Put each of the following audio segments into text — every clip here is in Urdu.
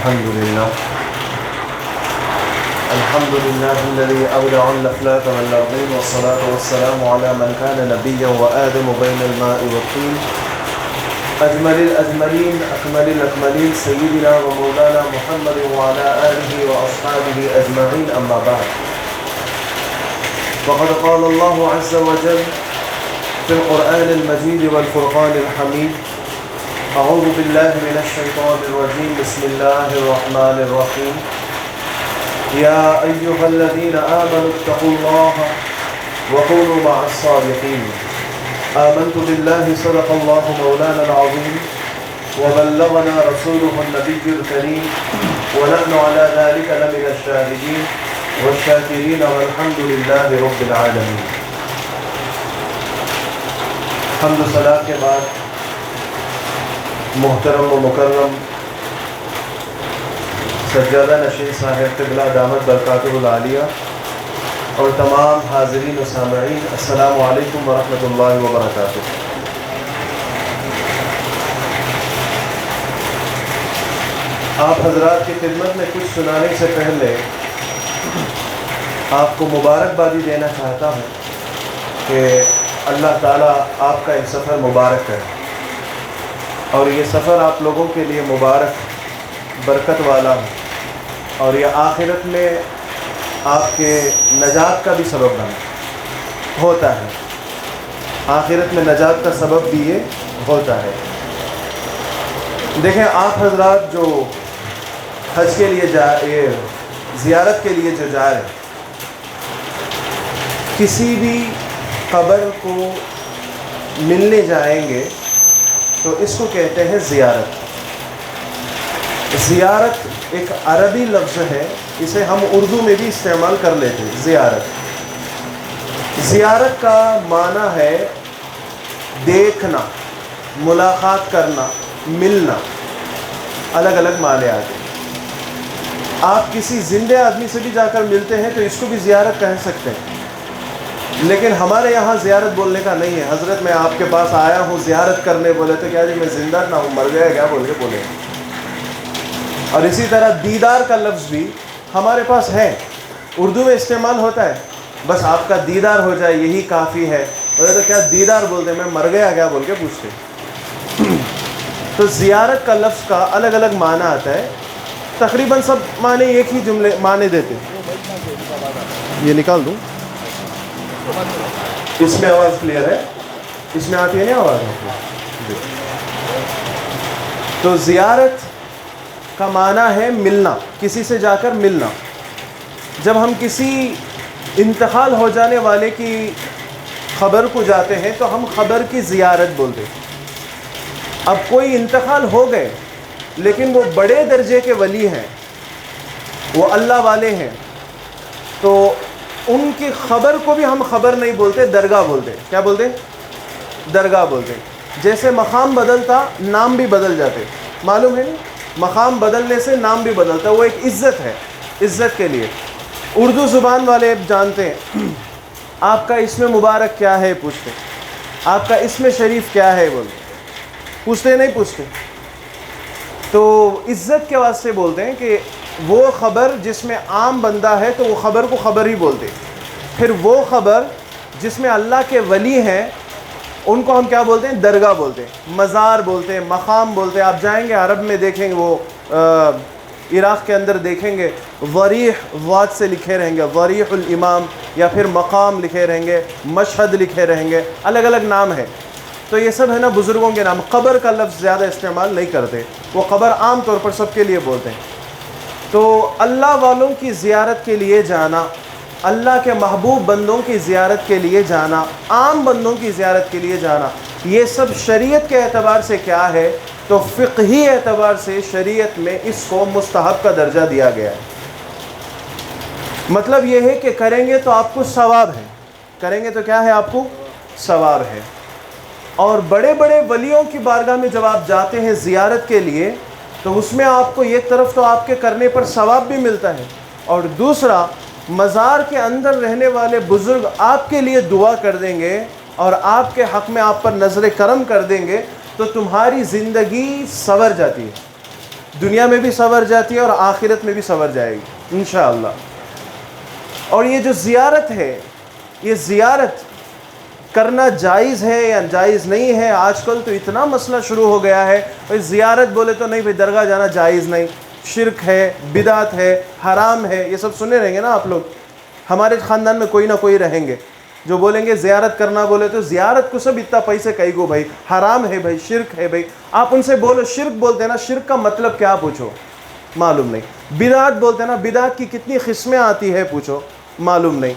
الحمد لله الذي أبدع الأفلاك والأرضين والصلاة والسلام على من كان نبيا وآدم بين الماء والطين أجمل الأجملين أكمل الأكملين سيدنا ومولانا محمد وعلى آله وأصحابه أجمعين أما بعد وقد قال الله عز وجل في القرآن المجيد والفرقان الحميد أعوذ بالله من الشيطان الرجيم بسم الله الرحمن الرحيم يا أيها الذين آمنوا اتقوا الله وكونوا مع الصادقين آمنت بالله صدق الله مولانا العظيم وبلغنا رسوله النبي الكريم ونحن على ذلك لمن الشاهدين والشاكرين والحمد لله رب العالمين. حمد و ثنا کے بعد محترم و مکرم سجادہ نشین صاحب قبلہ دامت برکاتہ العالیہ اور تمام حاضرین و سامعین، السلام علیکم ورحمۃ اللہ وبرکاتہ. آپ حضرات کی خدمت میں کچھ سنانے سے پہلے آپ کو مبارکبادی دینا چاہتا ہوں کہ اللہ تعالیٰ آپ کا یہ سفر مبارک ہے، اور یہ سفر آپ لوگوں کے لیے مبارک برکت والا ہے، اور یہ آخرت میں آپ کے نجات کا بھی سبب ہوتا ہے. آخرت میں نجات کا سبب بھی یہ ہوتا ہے. دیکھیں، آپ حضرات جو حج کے لیے زیارت کے لیے جو جا رہے ہیں، کسی بھی قبر کو ملنے جائیں گے تو اس کو کہتے ہیں زیارت. زیارت ایک عربی لفظ ہے، اسے ہم اردو میں بھی استعمال کر لیتے ہیں. زیارت کا معنی ہے دیکھنا، ملاقات کرنا، ملنا. الگ الگ معنی آتے ہیں. آپ کسی زندہ آدمی سے بھی جا کر ملتے ہیں تو اس کو بھی زیارت کہہ سکتے ہیں، لیکن ہمارے یہاں زیارت بولنے کا نہیں ہے. حضرت میں آپ کے پاس آیا ہوں زیارت کرنے، بولے تو کیا جی میں زندہ نہ ہوں، مر گیا کیا بول کے بولے. اور اسی طرح دیدار کا لفظ بھی ہمارے پاس ہے، اردو میں استعمال ہوتا ہے. بس آپ کا دیدار ہو جائے یہی کافی ہے. بولے تو کیا دیدار بولتے، میں مر گیا کیا بول کے پوچھتے. تو زیارت کا لفظ کا الگ الگ معنی آتا ہے. تقریباً سب معنی ایک ہی جملے معنی دیتے. یہ نکال دوں، اس میں آواز کلیئر ہے، اس میں آتی ہے نہیں آواز. تو زیارت کا معنی ہے ملنا، کسی سے جا کر ملنا. جب ہم کسی انتقال ہو جانے والے کی خبر کو جاتے ہیں تو ہم خبر کی زیارت بولتے ہیں. اب کوئی انتقال ہو گئے لیکن وہ بڑے درجے کے ولی ہیں، وہ اللہ والے ہیں، تو ان کی خبر کو بھی ہم خبر نہیں بولتے، درگاہ بولتے. کیا بولتے؟ درگاہ بولتے. جیسے مقام بدلتا نام بھی بدل جاتے، معلوم ہے نا؟ مقام بدلنے سے نام بھی بدلتا. وہ ایک عزت ہے، عزت کے لیے. اردو زبان والے جانتے ہیں آپ کا اسم مبارک کیا ہے، پوچھتے. آپ کا اسم شریف کیا ہے بولتے، پوچھتے نہیں پوچھتے. تو عزت کے واسطے بولتے ہیں کہ وہ خبر جس میں عام بندہ ہے تو وہ خبر کو خبر ہی بولتے. پھر وہ خبر جس میں اللہ کے ولی ہیں ان کو ہم کیا بولتے ہیں؟ درگاہ بولتے ہیں، مزار بولتے ہیں، مقام بولتے ہیں. آپ جائیں گے عرب میں دیکھیں گے، وہ عراق کے اندر دیکھیں گے ضریح واد سے لکھے رہیں گے، ضریح الامام، یا پھر مقام لکھے رہیں گے، مشہد لکھے رہیں گے، الگ الگ نام ہے. تو یہ سب ہے نا بزرگوں کے نام. قبر کا لفظ زیادہ استعمال نہیں کرتے، وہ قبر عام طور پر سب کے لیے بولتے ہیں. تو اللہ والوں کی زیارت کے لیے جانا، اللہ کے محبوب بندوں کی زیارت کے لیے جانا، عام بندوں کی زیارت کے لیے جانا، یہ سب شریعت کے اعتبار سے کیا ہے؟ تو فقہی اعتبار سے شریعت میں اس کو مستحب کا درجہ دیا گیا ہے. مطلب یہ ہے کہ کریں گے تو آپ کو ثواب ہے، کریں گے تو کیا ہے؟ آپ کو ثواب ہے. اور بڑے بڑے ولیوں کی بارگاہ میں جب آپ جاتے ہیں زیارت کے لیے تو اس میں آپ کو ایک طرف تو آپ کے کرنے پر ثواب بھی ملتا ہے، اور دوسرا مزار کے اندر رہنے والے بزرگ آپ کے لیے دعا کر دیں گے اور آپ کے حق میں آپ پر نظر کرم کر دیں گے تو تمہاری زندگی سنور جاتی ہے. دنیا میں بھی سنور جاتی ہے اور آخرت میں بھی سنور جائے گی انشاءاللہ۔ اور یہ جو زیارت ہے، یہ زیارت کرنا جائز ہے یا جائز نہیں ہے؟ آج کل تو اتنا مسئلہ شروع ہو گیا ہے، زیارت بولے تو نہیں بھائی درگاہ جانا جائز نہیں، شرک ہے، بدعت ہے، حرام ہے، یہ سب سنے رہیں گے نا آپ لوگ۔ ہمارے خاندان میں کوئی نہ کوئی رہیں گے جو بولیں گے زیارت کرنا بولے تو زیارت کو سب اتنا پیسے کہیں گو بھائی، حرام ہے بھائی، شرک ہے بھائی۔ آپ ان سے بولو شرک بولتے ہیں نا، شرک کا مطلب کیا پوچھو، معلوم نہیں۔ بدعت بولتے ہیں نا، بدعت کی کتنی قسمیں آتی ہے پوچھو، معلوم نہیں۔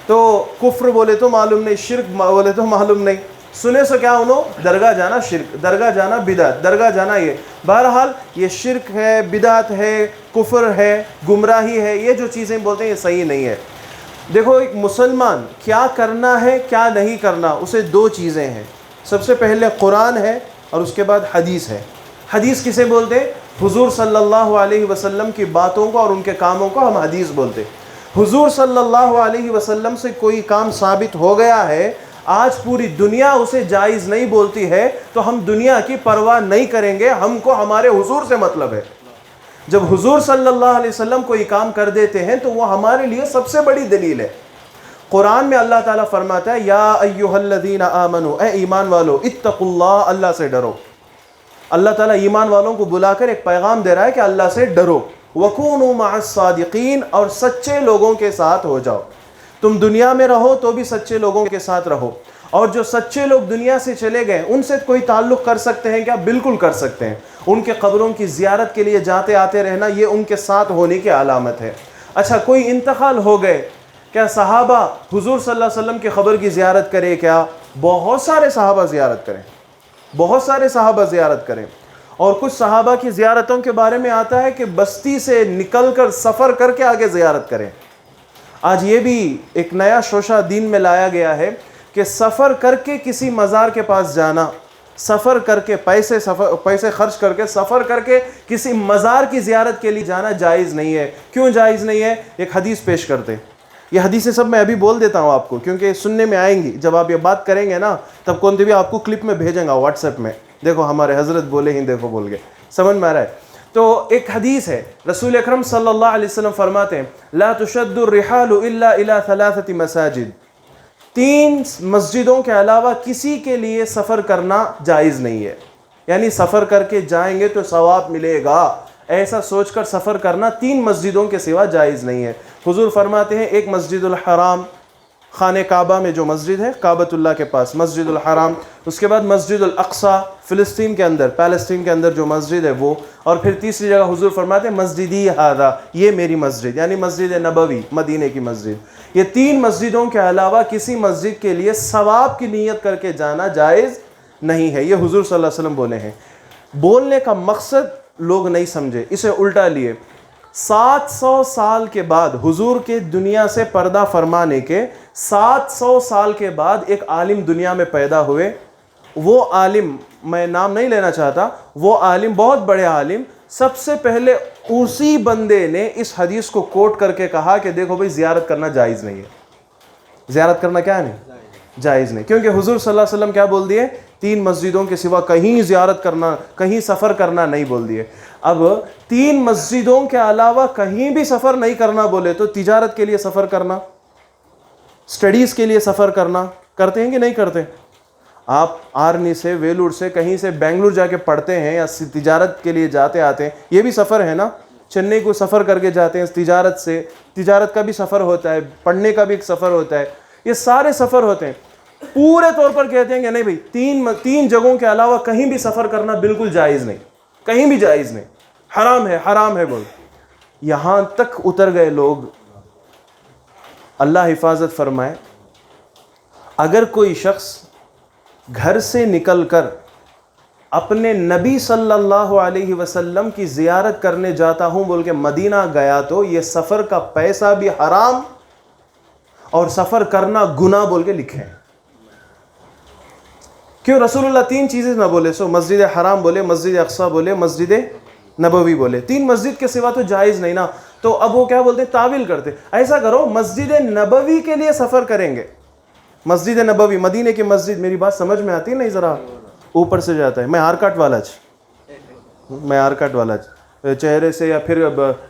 تو کفر بولے تو معلوم نہیں، شرک بولے تو معلوم نہیں۔ سنے سو کیا انہوں؟ درگاہ جانا شرک، درگاہ جانا بدعت، درگاہ جانا یہ۔ بہرحال یہ شرک ہے، بدعت ہے، کفر ہے، گمراہی ہے، یہ جو چیزیں بولتے ہیں یہ صحیح نہیں ہے۔ دیکھو ایک مسلمان کیا کرنا ہے کیا نہیں کرنا، اسے دو چیزیں ہیں۔ سب سے پہلے قرآن ہے اور اس کے بعد حدیث ہے۔ حدیث کسے بولتے ہیں؟ حضور صلی اللہ علیہ وسلم کی باتوں کو اور ان کے کاموں کو ہم حدیث بولتے ہیں۔ حضور صلی اللہ علیہ وسلم سے کوئی کام ثابت ہو گیا ہے، آج پوری دنیا اسے جائز نہیں بولتی ہے، تو ہم دنیا کی پرواہ نہیں کریں گے، ہم کو ہمارے حضور سے مطلب ہے۔ جب حضور صلی اللہ علیہ وسلم کوئی کام کر دیتے ہیں تو وہ ہمارے لیے سب سے بڑی دلیل ہے۔ قرآن میں اللہ تعالیٰ فرماتا ہے یا ایھا الذین آمنوا، اے ایمان والو، اتقوا اللہ، اللہ سے ڈرو۔ اللہ تعالیٰ ایمان والوں کو بلا کر ایک پیغام دے رہا ہے کہ اللہ سے ڈرو۔ وَكُونُوا مَعَ الصَّادِقِينَ، اور سچے لوگوں کے ساتھ ہو جاؤ۔ تم دنیا میں رہو تو بھی سچے لوگوں کے ساتھ رہو، اور جو سچے لوگ دنیا سے چلے گئے ان سے کوئی تعلق کر سکتے ہیں کیا؟ بالکل کر سکتے ہیں۔ ان کے قبروں کی زیارت کے لیے جاتے آتے رہنا یہ ان کے ساتھ ہونے کی علامت ہے۔ اچھا کوئی انتقال ہو گئے، کیا صحابہ حضور صلی اللہ علیہ وسلم کی قبر کی زیارت کرے کیا؟ بہت سارے صحابہ زیارت کریں، بہت سارے صحابہ زیارت کریں۔ اور کچھ صحابہ کی زیارتوں کے بارے میں آتا ہے کہ بستی سے نکل کر سفر کر کے آگے زیارت کریں۔ آج یہ بھی ایک نیا شوشہ دین میں لایا گیا ہے کہ سفر کر کے کسی مزار کے پاس جانا، سفر کر کے پیسے خرچ کر کے سفر کر کے کسی مزار کی زیارت کے لیے جانا جائز نہیں ہے۔ کیوں جائز نہیں ہے؟ ایک حدیث پیش کرتے، یہ حدیثیں سب میں ابھی بول دیتا ہوں آپ کو کیونکہ سننے میں آئیں گی۔ جب آپ یہ بات کریں گے نا تب کون بھی آپ کو کلپ میں بھیجیں گا واٹس ایپ میں، دیکھو ہمارے حضرت بولے ہی دیکھو بول گئے، سمجھ میں آ رہا ہے؟ تو ایک حدیث ہے، رسول اکرم صلی اللہ علیہ وسلم فرماتے ہیں لا تشد الرحال الا الى ثلاثه مساجد، 3 مسجدوں کے علاوہ کسی کے لیے سفر کرنا جائز نہیں ہے۔ یعنی سفر کر کے جائیں گے تو ثواب ملے گا، ایسا سوچ کر سفر کرنا 3 مسجدوں کے سوا جائز نہیں ہے۔ حضور فرماتے ہیں ایک مسجد الحرام، خانہ کعبہ میں جو مسجد ہے کعبۃ اللہ کے پاس مسجد الحرام، اس کے بعد مسجد الاقصی فلسطین کے اندر، پیلسٹین کے اندر جو مسجد ہے وہ، اور پھر تیسری جگہ حضور فرماتے ہیں مسجدی ھذا، یہ میری مسجد، یعنی مسجد نبوی مدینے کی مسجد۔ یہ 3 مسجدوں کے علاوہ کسی مسجد کے لیے ثواب کی نیت کر کے جانا جائز نہیں ہے، یہ حضور صلی اللہ علیہ وسلم بولے ہیں۔ بولنے کا مقصد لوگ نہیں سمجھے، اسے الٹا لیے۔ 700 سال کے بعد حضور کے دنیا سے پردہ فرمانے کے 700 سال کے بعد ایک عالم دنیا میں پیدا ہوئے۔ وہ عالم، میں نام نہیں لینا چاہتا، وہ عالم بہت بڑے عالم، سب سے پہلے اسی بندے نے اس حدیث کو کوٹ کر کے کہا کہ دیکھو بھئی زیارت کرنا جائز نہیں ہے۔ زیارت کرنا کیا نہیں؟ جائز نہیں، کیونکہ حضور صلی اللہ علیہ وسلم کیا بول دیے؟ 3 مسجدوں کے سوا کہیں زیارت کرنا، کہیں سفر کرنا نہیں بول دیے۔ اب 3 مسجدوں کے علاوہ کہیں بھی سفر نہیں کرنا بولے تو تجارت کے لیے سفر کرنا، سٹڈیز کے لیے سفر کرنا کرتے ہیں کہ نہیں کرتے؟ آپ آرنی سے، ویلور سے، کہیں سے بنگلور جا کے پڑھتے ہیں یا تجارت کے لیے جاتے آتے ہیں، یہ بھی سفر ہے نا۔ چنئی کو سفر کر کے جاتے ہیں تجارت سے، تجارت کا بھی سفر ہوتا ہے، پڑھنے کا بھی ایک سفر ہوتا ہے، یہ سارے سفر ہوتے ہیں۔ پورے طور پر کہتے ہیں کہ نہیں بھائی 3 جگہوں کے علاوہ کہیں بھی سفر کرنا بالکل جائز نہیں، کہیں بھی جائز نہیں، حرام ہے، حرام ہے بول۔ یہاں تک اتر گئے لوگ، اللہ حفاظت فرمائے، اگر کوئی شخص گھر سے نکل کر اپنے نبی صلی اللہ علیہ وسلم کی زیارت کرنے جاتا ہوں بول کے مدینہ گیا تو یہ سفر کا پیسہ بھی حرام اور سفر کرنا گناہ بول کے لکھے ہیں۔ کیوں؟ رسول اللہ 3 چیزیں نہ بولے، سو مسجد حرام بولے، مسجد اقصی بولے، مسجد نبوی بولے، 3 مسجد کے سوا تو جائز نہیں نا۔ تو اب وہ کیا بولتے؟ تعویل کرتے، ایسا کرو مسجد نبوی کے لیے سفر کریں گے۔ مسجد نبوی مدینے کی مسجد، میری بات سمجھ میں آتی ہے نہیں؟ ذرا اوپر سے جاتا ہے، میں ہار کاٹ والا معیار کٹ والا چہرے سے، یا پھر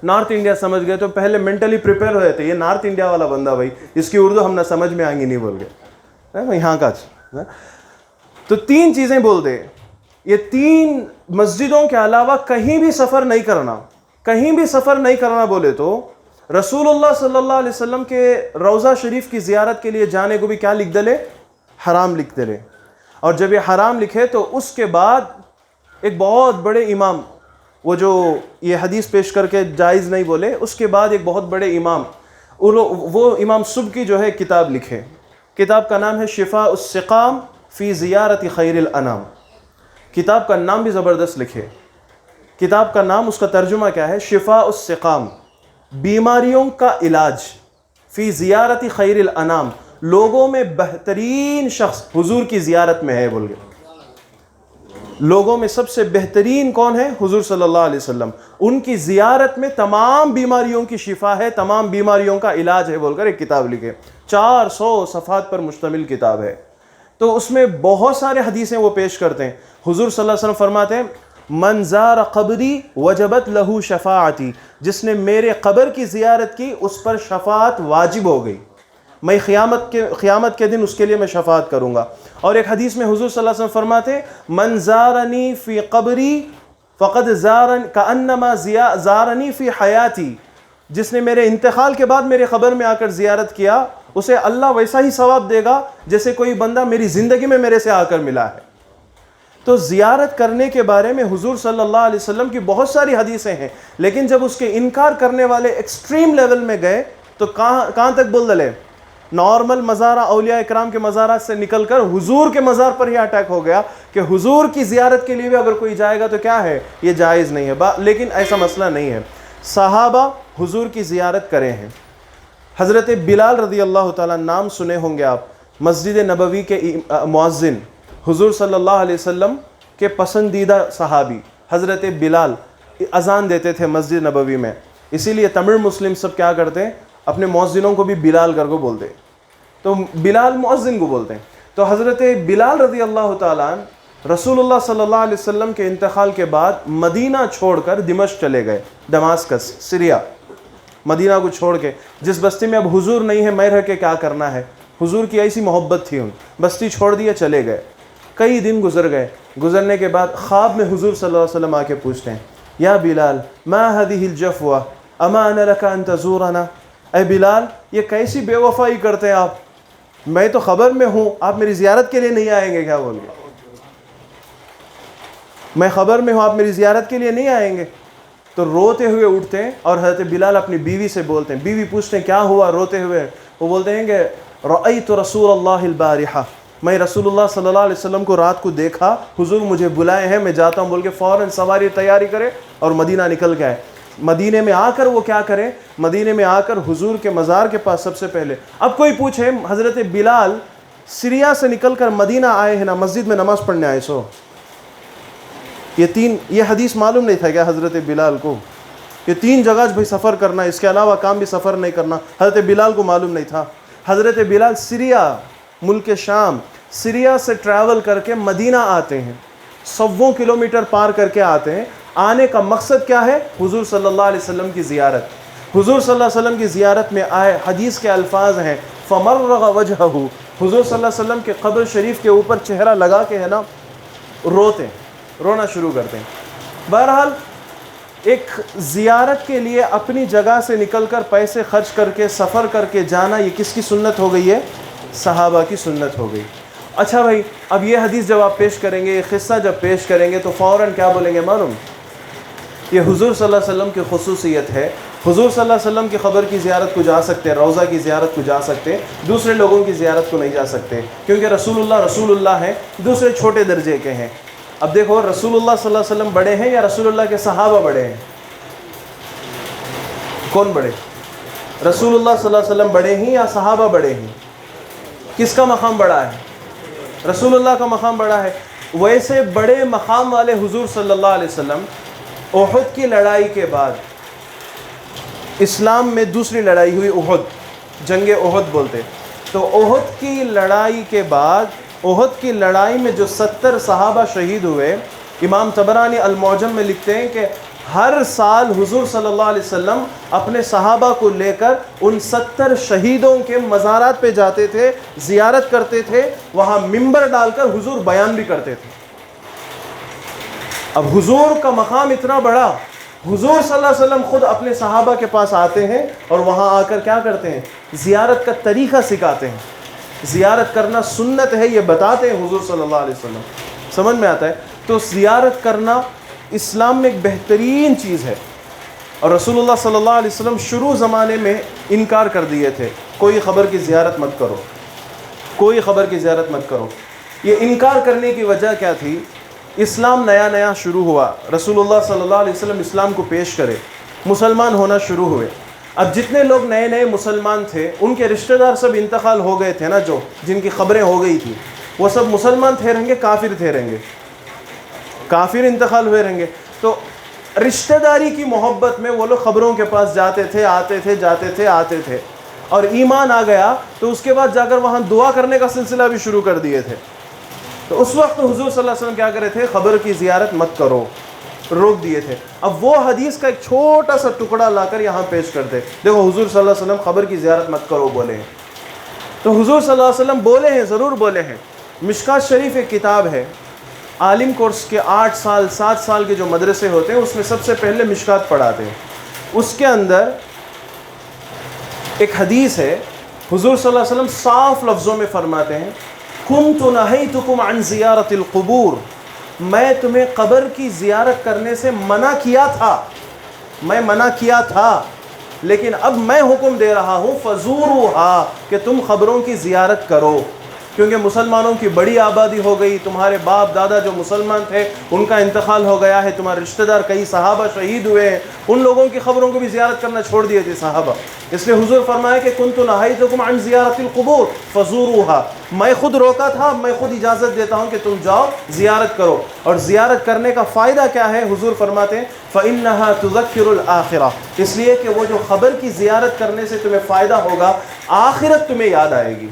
نارتھ انڈیا سمجھ گئے تو پہلے مینٹلی پریپیئر ہو جاتے، یہ نارتھ انڈیا والا بندہ بھائی، اس کی اردو ہم نہ سمجھ میں آئیں گی، نہیں بول گئے یہاں کا. تو 3 چیزیں بول دے، یہ 3 مسجدوں کے علاوہ کہیں بھی سفر نہیں کرنا، کہیں بھی سفر نہیں کرنا بولے تو رسول اللہ صلی اللہ علیہ وسلم کے روضہ شریف کی زیارت کے لیے جانے کو بھی کیا لکھ دلے؟ حرام لکھ دلے. اور جب یہ حرام لکھے تو اس کے بعد ایک بہت بڑے امام، وہ جو یہ حدیث پیش کر کے جائز نہیں بولے، اس کے بعد ایک بہت بڑے امام، وہ امام سبکی جو ہے کتاب لکھے. کتاب کا نام ہے شفاء السقام فی زیارت خیر الانام. کتاب کا نام بھی زبردست لکھے. کتاب کا نام، اس کا ترجمہ کیا ہے؟ شفاء السقام، بیماریوں کا علاج، فی زیارت خیر الانام، لوگوں میں بہترین شخص حضور کی زیارت میں ہے. بول گئے لوگوں میں سب سے بہترین کون ہے؟ حضور صلی اللہ علیہ وسلم. ان کی زیارت میں تمام بیماریوں کی شفا ہے، تمام بیماریوں کا علاج ہے بول کر ایک کتاب لکھے. 400 صفحات پر مشتمل کتاب ہے. تو اس میں بہت سارے حدیثیں وہ پیش کرتے ہیں. حضور صلی اللہ علیہ وسلم فرماتے ہیں من زار قبری وجبت لہو شفاعتی، جس نے میرے قبر کی زیارت کی اس پر شفاعت واجب ہو گئی، میں قیامت کے دن اس کے لیے میں شفاعت کروں گا. اور ایک حدیث میں حضور صلی اللہ علیہ وسلم فرماتے ہیں من زارنی فی قبری فقد زارنی کانما زارنی فی حیاتی، جس نے میرے انتقال کے بعد میرے قبر میں آ کر زیارت کیا، اسے اللہ ویسا ہی ثواب دے گا جیسے کوئی بندہ میری زندگی میں میرے سے آ کر ملا ہے. تو زیارت کرنے کے بارے میں حضور صلی اللہ علیہ وسلم کی بہت ساری حدیثیں ہیں، لیکن جب اس کے انکار کرنے والے ایکسٹریم لیول میں گئے تو کہاں تک بول دلے؟ نارمل مزارہ اولیاء اکرام کے مزارات سے نکل کر حضور کے مزار پر ہی اٹیک ہو گیا کہ حضور کی زیارت کے لیے بھی اگر کوئی جائے گا تو کیا ہے؟ یہ جائز نہیں ہے. لیکن ایسا مسئلہ نہیں ہے. صحابہ حضور کی زیارت کرے ہیں. حضرت بلال رضی اللہ تعالیٰ، نام سنے ہوں گے آپ، مسجد نبوی کے مؤذن، حضور صلی اللہ علیہ وسلم کے پسندیدہ صحابی حضرت بلال اذان دیتے تھے مسجد نبوی میں. اسی لیے تمل مسلم سب کیا کرتے ہیں؟ اپنے مؤذنوں کو بھی بلال کر کو بولتے ہیں، تو بلال مؤذن کو بولتے ہیں. تو حضرت بلال رضی اللہ تعالیٰ رسول اللہ صلی اللہ علیہ وسلم کے انتقال کے بعد مدینہ چھوڑ کر دمشق چلے گئے، دماسکس سیریا. مدینہ کو چھوڑ کے، جس بستی میں اب حضور نہیں ہے، میں رہ کے کیا کرنا ہے، حضور کی ایسی محبت تھی، ان بستی چھوڑ دیے چلے گئے. کئی دن گزر گئے. گزرنے کے بعد خواب میں حضور صلی اللہ علیہ وسلم آ کے پوچھتے ہیں یا بلال ما هذه الجفوہ اما انا لك ان تزورنا، اے بلال یہ کیسی بے وفائی کرتے ہیں آپ، میں تو خبر میں ہوں آپ میری زیارت کے لیے نہیں آئیں گے. کیا بول گئے؟ میں خبر میں ہوں آپ میری زیارت کے لیے نہیں آئیں گے. تو روتے ہوئے اٹھتے ہیں اور حضرت بلال اپنی بیوی سے بولتے ہیں. بیوی پوچھتے ہیں کیا ہوا روتے ہوئے؟ وہ بولتے ہیں کہ رأیت رسول اللہ البارحہ، میں رسول اللہ صلی اللہ علیہ وسلم کو رات کو دیکھا، حضور مجھے بلائے ہیں، میں جاتا ہوں بول کے فوراً سواری تیاری کرے اور مدینہ نکل گئے. مدینے میں آ کر وہ کیا کرے؟ مدینے میں آ کر حضور کے مزار کے پاس سب سے پہلے. اب کوئی پوچھے حضرت بلال سیریا سے نکل کر مدینہ آئے ہیں نا، مسجد میں نماز پڑھنے آئے سو؟ یہ حدیث معلوم نہیں تھا کیا حضرت بلال کو؟ یہ 3 جگہ بھائی سفر کرنا، اس کے علاوہ کام بھی سفر نہیں کرنا، حضرت بلال کو معلوم نہیں تھا. حضرت بلال سیریا، ملک شام، سیریا سے ٹریول کر کے مدینہ آتے ہیں، 100 کلومیٹر پار کر کے آتے ہیں. آنے کا مقصد کیا ہے؟ حضور صلی اللہ علیہ وسلم کی زیارت. حضور صلی اللہ علیہ وسلم کی زیارت میں آئے. حدیث کے الفاظ ہیں فمرغ وجہہ، حضور صلی اللہ علیہ وسلم کے قبر شریف کے اوپر چہرہ لگا کے ہے نا رونا شروع کرتے ہیں. بہرحال ایک زیارت کے لیے اپنی جگہ سے نکل کر پیسے خرچ کر کے سفر کر کے جانا، یہ کس کی سنت ہو گئی ہے؟ صحابہ کی سنت ہو گئی. اچھا بھائی، اب یہ حدیث جب آپ پیش کریں گے، یہ قصہ جب پیش کریں گے تو فوراً کیا بولیں گے معلوم؟ یہ حضور صلی اللہ علیہ وسلم کی خصوصیت ہے. حضور صلی اللہ علیہ وسلم کی قبر کی زیارت کو جا سکتے، روضہ کی زیارت کو جا سکتے، دوسرے لوگوں کی زیارت کو نہیں جا سکتے، کیونکہ رسول اللہ ہیں، دوسرے چھوٹے درجے کے ہیں. اب دیکھو رسول اللہ صلی اللہ علیہ وسلم بڑے ہیں یا رسول اللہ کے صحابہ بڑے ہیں؟ کون بڑے؟ رسول اللہ صلی اللہ علیہ وسلم بڑے ہیں یا صحابہ بڑے ہیں؟ کس کا مقام بڑا ہے؟ رسول اللہ کا مقام بڑا ہے. ویسے بڑے مقام والے حضور صلی اللہ علیہ وسلم احد کی لڑائی کے بعد، اسلام میں دوسری لڑائی ہوئی احد، جنگ احد بولتے. تو احد کی لڑائی کے بعد، احد کی لڑائی میں جو 70 صحابہ شہید ہوئے، امام طبرانی المعجم میں لکھتے ہیں کہ ہر سال حضور صلی اللہ علیہ وسلم اپنے صحابہ کو لے کر ان 70 شہیدوں کے مزارات پہ جاتے تھے، زیارت کرتے تھے، وہاں ممبر ڈال کر حضور بیان بھی کرتے تھے۔ اب حضور کا مقام اتنا بڑا، حضور صلی اللہ علیہ وسلم خود اپنے صحابہ کے پاس آتے ہیں اور وہاں آ کر کیا کرتے ہیں؟ زیارت کا طریقہ سکھاتے ہیں، زیارت کرنا سنت ہے یہ بتاتے ہیں حضور صلی اللہ علیہ وسلم۔ سمجھ میں آتا ہے؟ تو زیارت کرنا اسلام میں ایک بہترین چیز ہے، اور رسول اللہ صلی اللہ علیہ وسلم شروع زمانے میں انکار کر دیے تھے، کوئی خبر کی زیارت مت کرو، کوئی خبر کی زیارت مت کرو۔ یہ انکار کرنے کی وجہ کیا تھی؟ اسلام نیا نیا شروع ہوا، رسول اللہ صلی اللہ علیہ وسلم اسلام کو پیش کرے، مسلمان ہونا شروع ہوئے۔ اب جتنے لوگ نئے نئے مسلمان تھے ان کے رشتہ دار سب انتقال ہو گئے تھے نا، جو جن کی خبریں ہو گئی تھی وہ سب مسلمان تھے رہیں گے، کافر تھے رہیں گے، کافر انتقال ہوئے رہیں گے۔ تو رشتہ داری کی محبت میں وہ لوگ خبروں کے پاس جاتے تھے، آتے تھے، جاتے تھے، آتے تھے، اور ایمان آ گیا تو اس کے بعد جا کر وہاں دعا کرنے کا سلسلہ بھی شروع کر دیے تھے۔ تو اس وقت حضور صلی اللہ علیہ وسلم کیا کرے تھے؟ خبر کی زیارت مت کرو، روک دیے تھے۔ اب وہ حدیث کا ایک چھوٹا سا ٹکڑا لا کر یہاں پیش کرتے، دیکھو حضور صلی اللہ علیہ وسلم خبر کی زیارت مت کرو بولے ہیں، تو حضور صلی اللہ علیہ وسلم بولے ہیں، ضرور بولے ہیں۔ مشکات شریف ایک کتاب ہے، عالم کورس کے 8 سال 7 سال کے جو مدرسے ہوتے ہیں اس میں سب سے پہلے مشکات پڑھاتے ہیں۔ اس کے اندر ایک حدیث ہے، حضور صلی اللہ علیہ وسلم صاف لفظوں میں فرماتے ہیں، کنت نہیتکم عن زیارت القبور، میں تمہیں قبر کی زیارت کرنے سے منع کیا تھا، میں منع کیا تھا، لیکن اب میں حکم دے رہا ہوں فزوروہا، کہ تم قبروں کی زیارت کرو، کیونکہ مسلمانوں کی بڑی آبادی ہو گئی، تمہارے باپ دادا جو مسلمان تھے ان کا انتقال ہو گیا ہے، تمہارے رشتہ دار کئی صحابہ شہید ہوئے ہیں، ان لوگوں کی خبروں کو بھی زیارت کرنا چھوڑ دیے تھے صحابہ۔ اس لیے حضور فرمایا کہ کنت نہیتکم عن زیارت القبور فزوروہا، میں خود روکا تھا، میں خود اجازت دیتا ہوں کہ تم جاؤ زیارت کرو۔ اور زیارت کرنے کا فائدہ کیا ہے؟ حضور فرماتے ہیں فإنها تذکر الآخرہ، اس لیے کہ وہ جو خبر کی زیارت کرنے سے تمہیں فائدہ ہوگا، آخرت تمہیں یاد آئے گی۔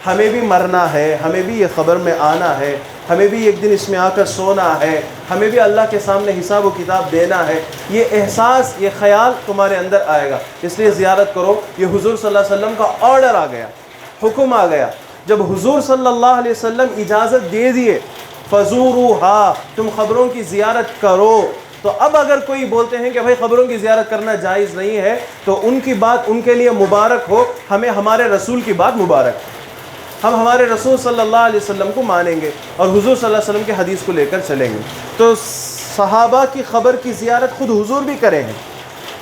ہمیں بھی مرنا ہے، ہمیں بھی یہ خبر میں آنا ہے، ہمیں بھی ایک دن اس میں آ کر سونا ہے، ہمیں بھی اللہ کے سامنے حساب و کتاب دینا ہے، یہ احساس، یہ خیال تمہارے اندر آئے گا، اس لیے زیارت کرو۔ یہ حضور صلی اللہ علیہ وسلم کا آرڈر آ گیا، حکم آ گیا۔ جب حضور صلی اللہ علیہ وسلم اجازت دے دیے فزوروہا، تم خبروں کی زیارت کرو، تو اب اگر کوئی بولتے ہیں کہ بھائی خبروں کی زیارت کرنا جائز نہیں ہے، تو ان کی بات ان کے لیے مبارک ہو، ہمیں ہمارے رسول کی بات مبارک، ہم ہمارے رسول صلی اللہ علیہ وسلم کو مانیں گے اور حضور صلی اللہ علیہ وسلم کے حدیث کو لے کر چلیں گے۔ تو صحابہ کی خبر کی زیارت خود حضور بھی کرے ہیں،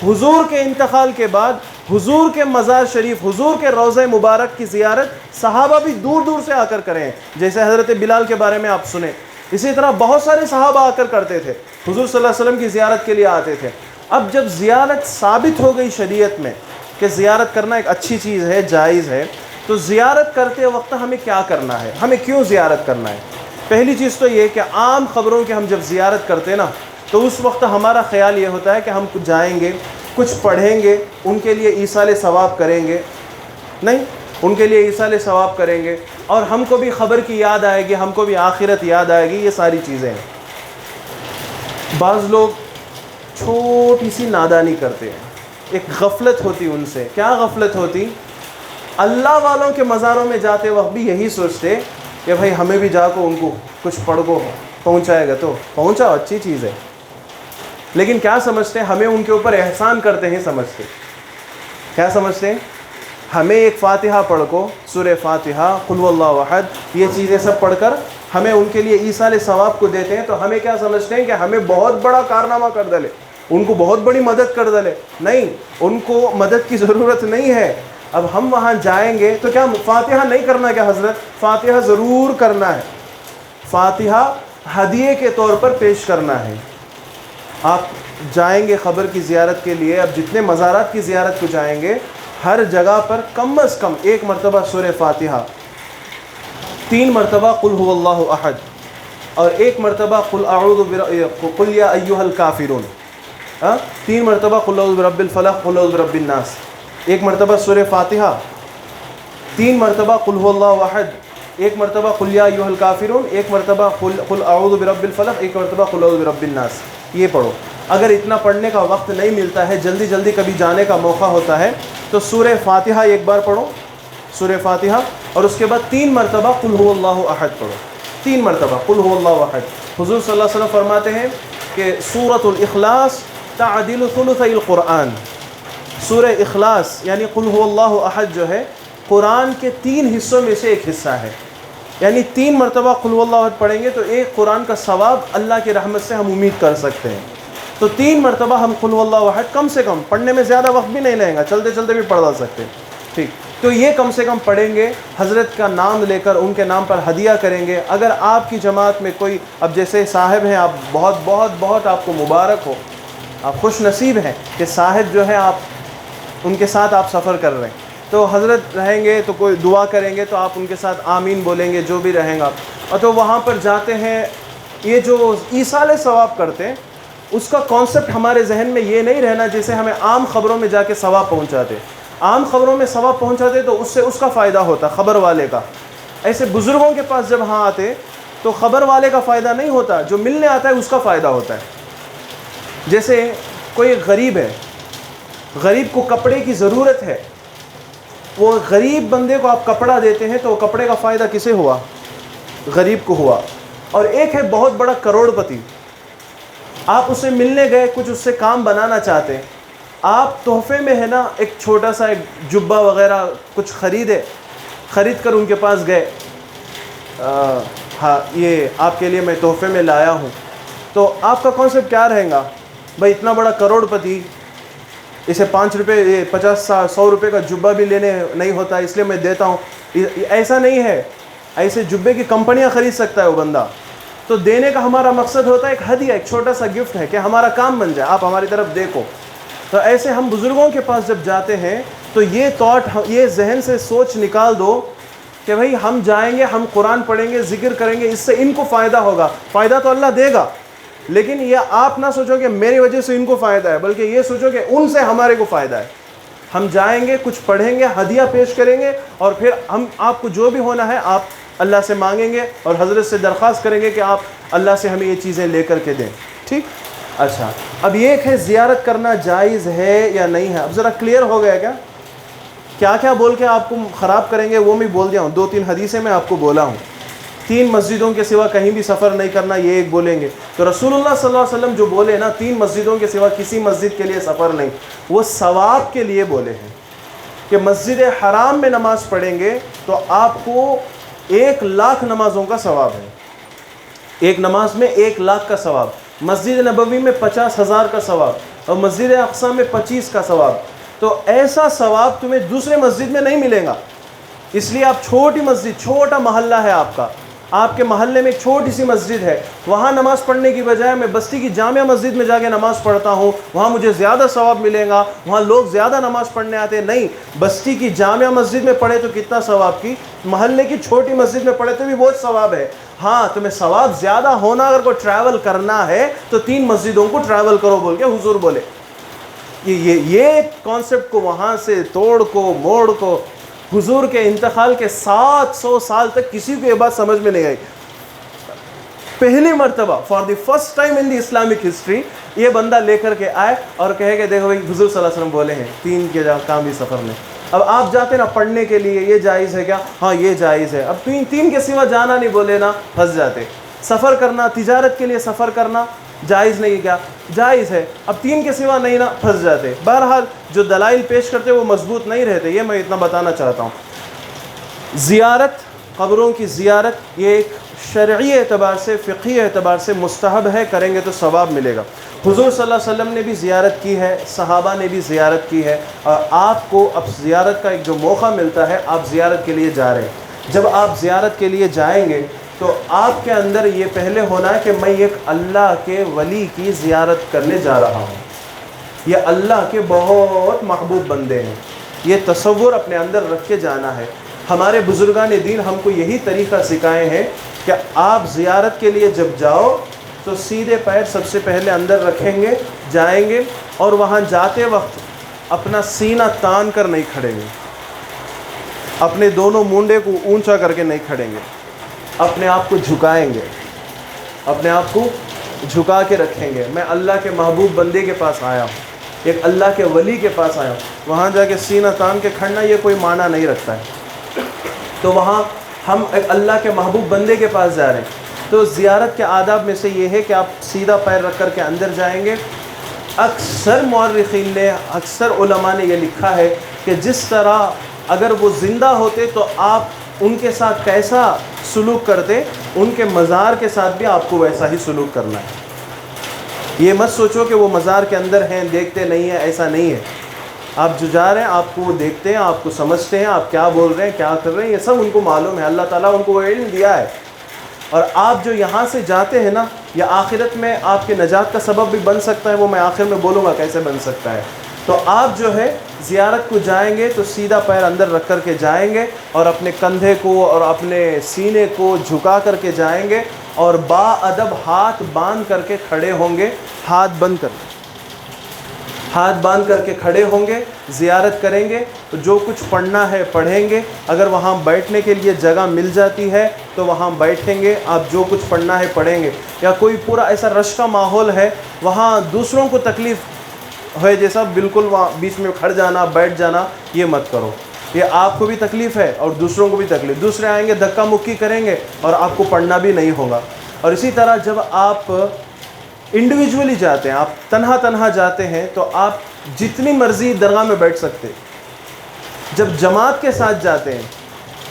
حضور کے انتقال کے بعد حضور کے مزار شریف، حضور کے روضہ مبارک کی زیارت صحابہ بھی دور دور سے آ کر کریں ہیں، جیسے حضرت بلال کے بارے میں آپ سنیں، اسی طرح بہت سارے صحابہ آ کر کرتے تھے، حضور صلی اللہ علیہ وسلم کی زیارت کے لیے آتے تھے۔ اب جب زیارت ثابت ہو گئی شریعت میں کہ زیارت کرنا ایک اچھی چیز ہے، جائز ہے، تو زیارت کرتے وقت ہمیں کیا کرنا ہے، ہمیں کیوں زیارت کرنا ہے؟ پہلی چیز تو یہ کہ عام خبروں کی ہم جب زیارت کرتے ہیں نا، تو اس وقت ہمارا خیال یہ ہوتا ہے کہ ہم جائیں گے، کچھ پڑھیں گے، ان کے لیے ایصال ثواب کریں گے، نہیں، ان کے لیے ایصال ثواب کریں گے، اور ہم کو بھی خبر کی یاد آئے گی، ہم کو بھی آخرت یاد آئے گی، یہ ساری چیزیں ہیں۔ بعض لوگ چھوٹی سی نادانی کرتے ہیں، ایک غفلت ہوتی ان سے۔ کیا غفلت ہوتی؟ اللہ والوں کے مزاروں میں جاتے وقت بھی یہی سوچتے کہ بھائی ہمیں بھی جا کو ان کو کچھ پڑھ کو پہنچائے گا، تو پہنچاؤ، اچھی چیز ہے، لیکن کیا سمجھتے ہیں؟ ہمیں ان کے اوپر احسان کرتے ہیں، سمجھتے کیا سمجھتے ہیں؟ ہمیں ایک فاتحہ پڑھ کو، سورہ فاتحہ، قل هو اللہ احد، یہ چیزیں سب پڑھ کر ہمیں ان کے لیے ایصال ثواب کو دیتے ہیں، تو ہمیں کیا سمجھتے ہیں کہ ہمیں بہت بڑا کارنامہ کر ڈالے، ان کو بہت بڑی مدد کر ڈالے۔ نہیں، ان کو مدد کی ضرورت نہیں ہے۔ اب ہم وہاں جائیں گے تو کیا فاتحہ نہیں کرنا کیا حضرت؟ فاتحہ ضرور کرنا ہے، فاتحہ ہدیے کے طور پر پیش کرنا ہے۔ آپ جائیں گے خبر کی زیارت کے لیے، اب جتنے مزارات کی زیارت کو جائیں گے، ہر جگہ پر کم از کم 1 مرتبہ سورہ فاتحہ، 3 مرتبہ قل هو اللہ احد، اور 1 مرتبہ قل یا ایھا الکافرون، 3 مرتبہ قل اعوذ برب الفلق، قل اعوذ برب الناس، 1 مرتبہ سورہ فاتحہ، 3 مرتبہ قل هو اللہ احد، ایک مرتبہ قل یا ایھا الکافرون، ایک مرتبہ قل اعوذ برب الفلق، ایک مرتبہ قل اعوذ برب الناس، یہ پڑھو۔ اگر اتنا پڑھنے کا وقت نہیں ملتا ہے، جلدی جلدی کبھی جانے کا موقع ہوتا ہے، تو سورہ فاتحہ ایک بار پڑھو، سورہ فاتحہ، اور اس کے بعد 3 مرتبہ قل هو اللہ احد پڑھو، 3 مرتبہ قل هو اللہ احد۔ حضور صلی اللہ علیہ وسلم فرماتے ہیں کہ سورۃ الاخلاص تعدل ثلثی القرآن، سورہ اخلاص یعنی قل هو اللہ احد جو ہے قرآن کے 3 حصوں میں سے ایک حصہ ہے، یعنی 3 مرتبہ قل هو اللہ احد پڑھیں گے تو ایک قرآن کا ثواب اللہ کی رحمت سے ہم امید کر سکتے ہیں۔ تو 3 مرتبہ ہم قل هو اللہ احد، کم سے کم پڑھنے میں زیادہ وقت بھی نہیں لگے گا، چلتے چلتے بھی پڑھا سکتے ہیں، ٹھیک؟ تو یہ کم سے کم پڑھیں گے، حضرت کا نام لے کر ان کے نام پر ہدیہ کریں گے۔ اگر آپ کی جماعت میں کوئی، اب جیسے صاحب ہیں، آپ بہت بہت بہت آپ کو مبارک ہو، آپ خوش نصیب ہیں کہ صاحب جو ہے آپ ان کے ساتھ آپ سفر کر رہے ہیں، تو حضرت رہیں گے تو کوئی دعا کریں گے تو آپ ان کے ساتھ آمین بولیں گے، جو بھی رہیں گا۔ اور تو وہاں پر جاتے ہیں، یہ جو ایصال ثواب کرتے ہیں اس کا کانسیپٹ ہمارے ذہن میں یہ نہیں رہنا جیسے ہمیں عام خبروں میں جا کے ثواب پہنچاتے، عام خبروں میں ثواب پہنچاتے تو اس سے اس کا فائدہ ہوتا خبر والے کا، ایسے بزرگوں کے پاس جب ہاں آتے تو خبر والے کا فائدہ نہیں ہوتا، جو ملنے آتا ہے اس کا فائدہ ہوتا ہے۔ جیسے کوئی غریب ہے، غریب کو کپڑے کی ضرورت ہے، وہ غریب بندے کو آپ کپڑا دیتے ہیں تو کپڑے کا فائدہ کسے ہوا؟ غریب کو ہوا۔ اور ایک ہے بہت بڑا کروڑ پتی، آپ اسے ملنے گئے، کچھ اس سے کام بنانا چاہتے ہیں، آپ تحفے میں ہے نا ایک چھوٹا سا ایک جبہ وغیرہ کچھ خرید کر ان کے پاس گئے، ہاں یہ آپ کے لیے میں تحفے میں لایا ہوں، تو آپ کا کانسیپٹ کیا رہے گا؟ بھائی اتنا بڑا کروڑ پتی، اسے 5 روپے 50 100 روپے کا جبہ بھی لینے نہیں ہوتا اس لیے میں دیتا ہوں۔ ایسا نہیں ہے، ایسے جبے کی کمپنیاں خرید سکتا ہے وہ بندہ۔ تو دینے کا ہمارا مقصد ہوتا ہے ایک ہدیہ، ایک چھوٹا سا گفٹ ہے کہ ہمارا کام بن جائے، آپ ہماری طرف دیکھو۔ تو ایسے ہم بزرگوں کے پاس جب جاتے ہیں تو یہ تھاٹ، یہ ذہن سے سوچ نکال دو کہ بھائی ہم جائیں گے، ہم قرآن پڑھیں گے، ذکر کریں گے، اس سے ان کو فائدہ ہوگا، فائدہ تو اللہ دے گا، لیکن یہ آپ نہ سوچو کہ میری وجہ سے ان کو فائدہ ہے، بلکہ یہ سوچو کہ ان سے ہمارے کو فائدہ ہے۔ ہم جائیں گے، کچھ پڑھیں گے، ہدیہ پیش کریں گے، اور پھر ہم آپ کو جو بھی ہونا ہے آپ اللہ سے مانگیں گے اور حضرت سے درخواست کریں گے کہ آپ اللہ سے ہمیں یہ چیزیں لے کر کے دیں، ٹھیک؟ اچھا، اب یہ ہے زیارت کرنا جائز ہے یا نہیں ہے؟ اب ذرا کلیئر ہو گیا کیا؟ کیا کیا بول کے آپ کو خراب کریں گے وہ میں بول دیا ہوں، 2-3 حدیثیں میں آپ کو بولا ہوں۔ 3 مسجدوں کے سوا کہیں بھی سفر نہیں کرنا، یہ ایک بولیں گے۔ تو رسول اللہ صلی اللہ علیہ وسلم جو بولے نا 3 مسجدوں کے سوا کسی مسجد کے لیے سفر نہیں، وہ ثواب کے لیے بولے ہیں کہ مسجد حرام میں نماز پڑھیں گے تو آپ کو 1,00,000 نمازوں کا ثواب ہے، ایک نماز میں 1,00,000 کا ثواب، مسجد نبوی میں 50,000 کا ثواب، اور مسجد اقصی میں 25 کا ثواب۔ تو ایسا ثواب تمہیں دوسرے مسجد میں نہیں ملے گا، اس لیے آپ چھوٹی مسجد، چھوٹا محلہ ہے آپ کے محلے میں ایک چھوٹی سی مسجد ہے، وہاں نماز پڑھنے کی بجائے میں بستی کی جامع مسجد میں جا کے نماز پڑھتا ہوں، وہاں مجھے زیادہ ثواب ملے گا، وہاں لوگ زیادہ نماز پڑھنے آتے ہیں۔ نہیں، بستی کی جامع مسجد میں پڑھے تو کتنا ثواب کی، محلے کی چھوٹی مسجد میں پڑھے تو بھی بہت ثواب ہے۔ ہاں، تمہیں ثواب زیادہ ہونا اگر کوئی ٹریول کرنا ہے تو 3 مسجدوں کو ٹریول کرو بول کے حضور بولے۔ یہ کانسیپٹ کو وہاں سے توڑ کو موڑ کو، حضور کے انتقال کے 700 سال تک کسی کو یہ بات سمجھ میں نہیں آئی۔ پہلی مرتبہ for the first time in the Islamic history یہ بندہ لے کر کے آئے اور کہے کہ دیکھو بھائی حضور صلی اللہ علیہ وسلم بولے ہیں 3 کے کام بھی سفر میں۔ اب آپ جاتے نا پڑھنے کے لیے، یہ جائز ہے کیا؟ ہاں یہ جائز ہے۔ اب 3 کے سوا جانا نہیں بولے نا، پھنس جاتے۔ سفر کرنا، تجارت کے لیے سفر کرنا جائز نہیں کیا؟ جائز ہے۔ اب 3 کے سوا نہیں نا، پھنس جاتے۔ بہرحال جو دلائل پیش کرتے وہ مضبوط نہیں رہتے، یہ میں اتنا بتانا چاہتا ہوں۔ زیارت، قبروں کی زیارت، یہ ایک شرعی اعتبار سے، فقہی اعتبار سے مستحب ہے، کریں گے تو ثواب ملے گا۔ حضور صلی اللہ علیہ وسلم نے بھی زیارت کی ہے، صحابہ نے بھی زیارت کی ہے، اور آپ کو اب زیارت کا ایک جو موقع ملتا ہے آپ زیارت کے لیے جا رہے ہیں۔ جب آپ زیارت کے لیے جائیں گے تو آپ کے اندر یہ پہلے ہونا ہے کہ میں ایک اللہ کے ولی کی زیارت کرنے جا رہا ہوں، یہ اللہ کے بہت محبوب بندے ہیں، یہ تصور اپنے اندر رکھ کے جانا ہے۔ ہمارے بزرگان دین ہم کو یہی طریقہ سکھائے ہیں کہ آپ زیارت کے لیے جب جاؤ تو سیدھے پیر سب سے پہلے اندر رکھیں گے، جائیں گے، اور وہاں جاتے وقت اپنا سینہ تان کر نہیں کھڑیں گے، اپنے دونوں مونڈے کو اونچا کر کے نہیں کھڑیں گے، اپنے آپ کو جھکائیں گے، اپنے آپ کو جھکا کے رکھیں گے۔ میں اللہ کے محبوب بندے کے پاس آیا ہوں، ایک اللہ کے ولی کے پاس آیا ہوں۔ وہاں جا کے سینہ تان کے کھڑنا یہ کوئی معنی نہیں رکھتا ہے۔ تو وہاں ہم ایک اللہ کے محبوب بندے کے پاس جا رہے ہیں۔ تو زیارت کے آداب میں سے یہ ہے کہ آپ سیدھا پیر رکھ کر کے اندر جائیں گے۔ اکثر مورخین نے، اکثر علماء نے یہ لکھا ہے کہ جس طرح اگر وہ زندہ ہوتے تو آپ ان کے ساتھ کیسا سلوک کرتے، ان کے مزار کے ساتھ بھی آپ کو ویسا ہی سلوک کرنا ہے۔ یہ مت سوچو کہ وہ مزار کے اندر ہیں، دیکھتے نہیں ہیں، ایسا نہیں ہے۔ آپ جو جا رہے ہیں آپ کو وہ دیکھتے ہیں، آپ کو سمجھتے ہیں، آپ کیا بول رہے ہیں، کیا کر رہے ہیں، یہ سب ان کو معلوم ہے۔ اللہ تعالیٰ ان کو وہ علم دیا ہے۔ اور آپ جو یہاں سے جاتے ہیں نا، یہ آخرت میں آپ کے نجات کا سبب بھی بن سکتا ہے، وہ میں آخر میں بولوں گا کیسے بن سکتا ہے۔ تو آپ جو ہے زیارت کو جائیں گے تو سیدھا پیر اندر رکھ کر کے جائیں گے، اور اپنے کندھے کو اور اپنے سینے کو جھکا کر کے جائیں گے، اور با ادب ہاتھ باندھ کر کے کھڑے ہوں گے، ہاتھ باندھ کر کے کھڑے ہوں گے، زیارت کریں گے۔ تو جو کچھ پڑھنا ہے پڑھیں گے، اگر وہاں بیٹھنے کے لیے جگہ مل جاتی ہے تو وہاں بیٹھیں گے، آپ جو کچھ پڑھنا ہے پڑھیں گے۔ یا کوئی پورا ایسا رش کا ماحول ہے، وہاں دوسروں کو تکلیف ہے جیسا بالکل وہاں بیچ میں کھڑ جانا، بیٹھ جانا، یہ مت کرو۔ یہ آپ کو بھی تکلیف ہے اور دوسروں کو بھی تکلیف، دوسرے آئیں گے دھکا مکی کریں گے اور آپ کو پڑھنا بھی نہیں ہوگا۔ اور اسی طرح جب آپ انڈیویجولی جاتے ہیں، آپ تنہا جاتے ہیں، تو آپ جتنی مرضی درگاہ میں بیٹھ سکتے۔ جب جماعت کے ساتھ جاتے ہیں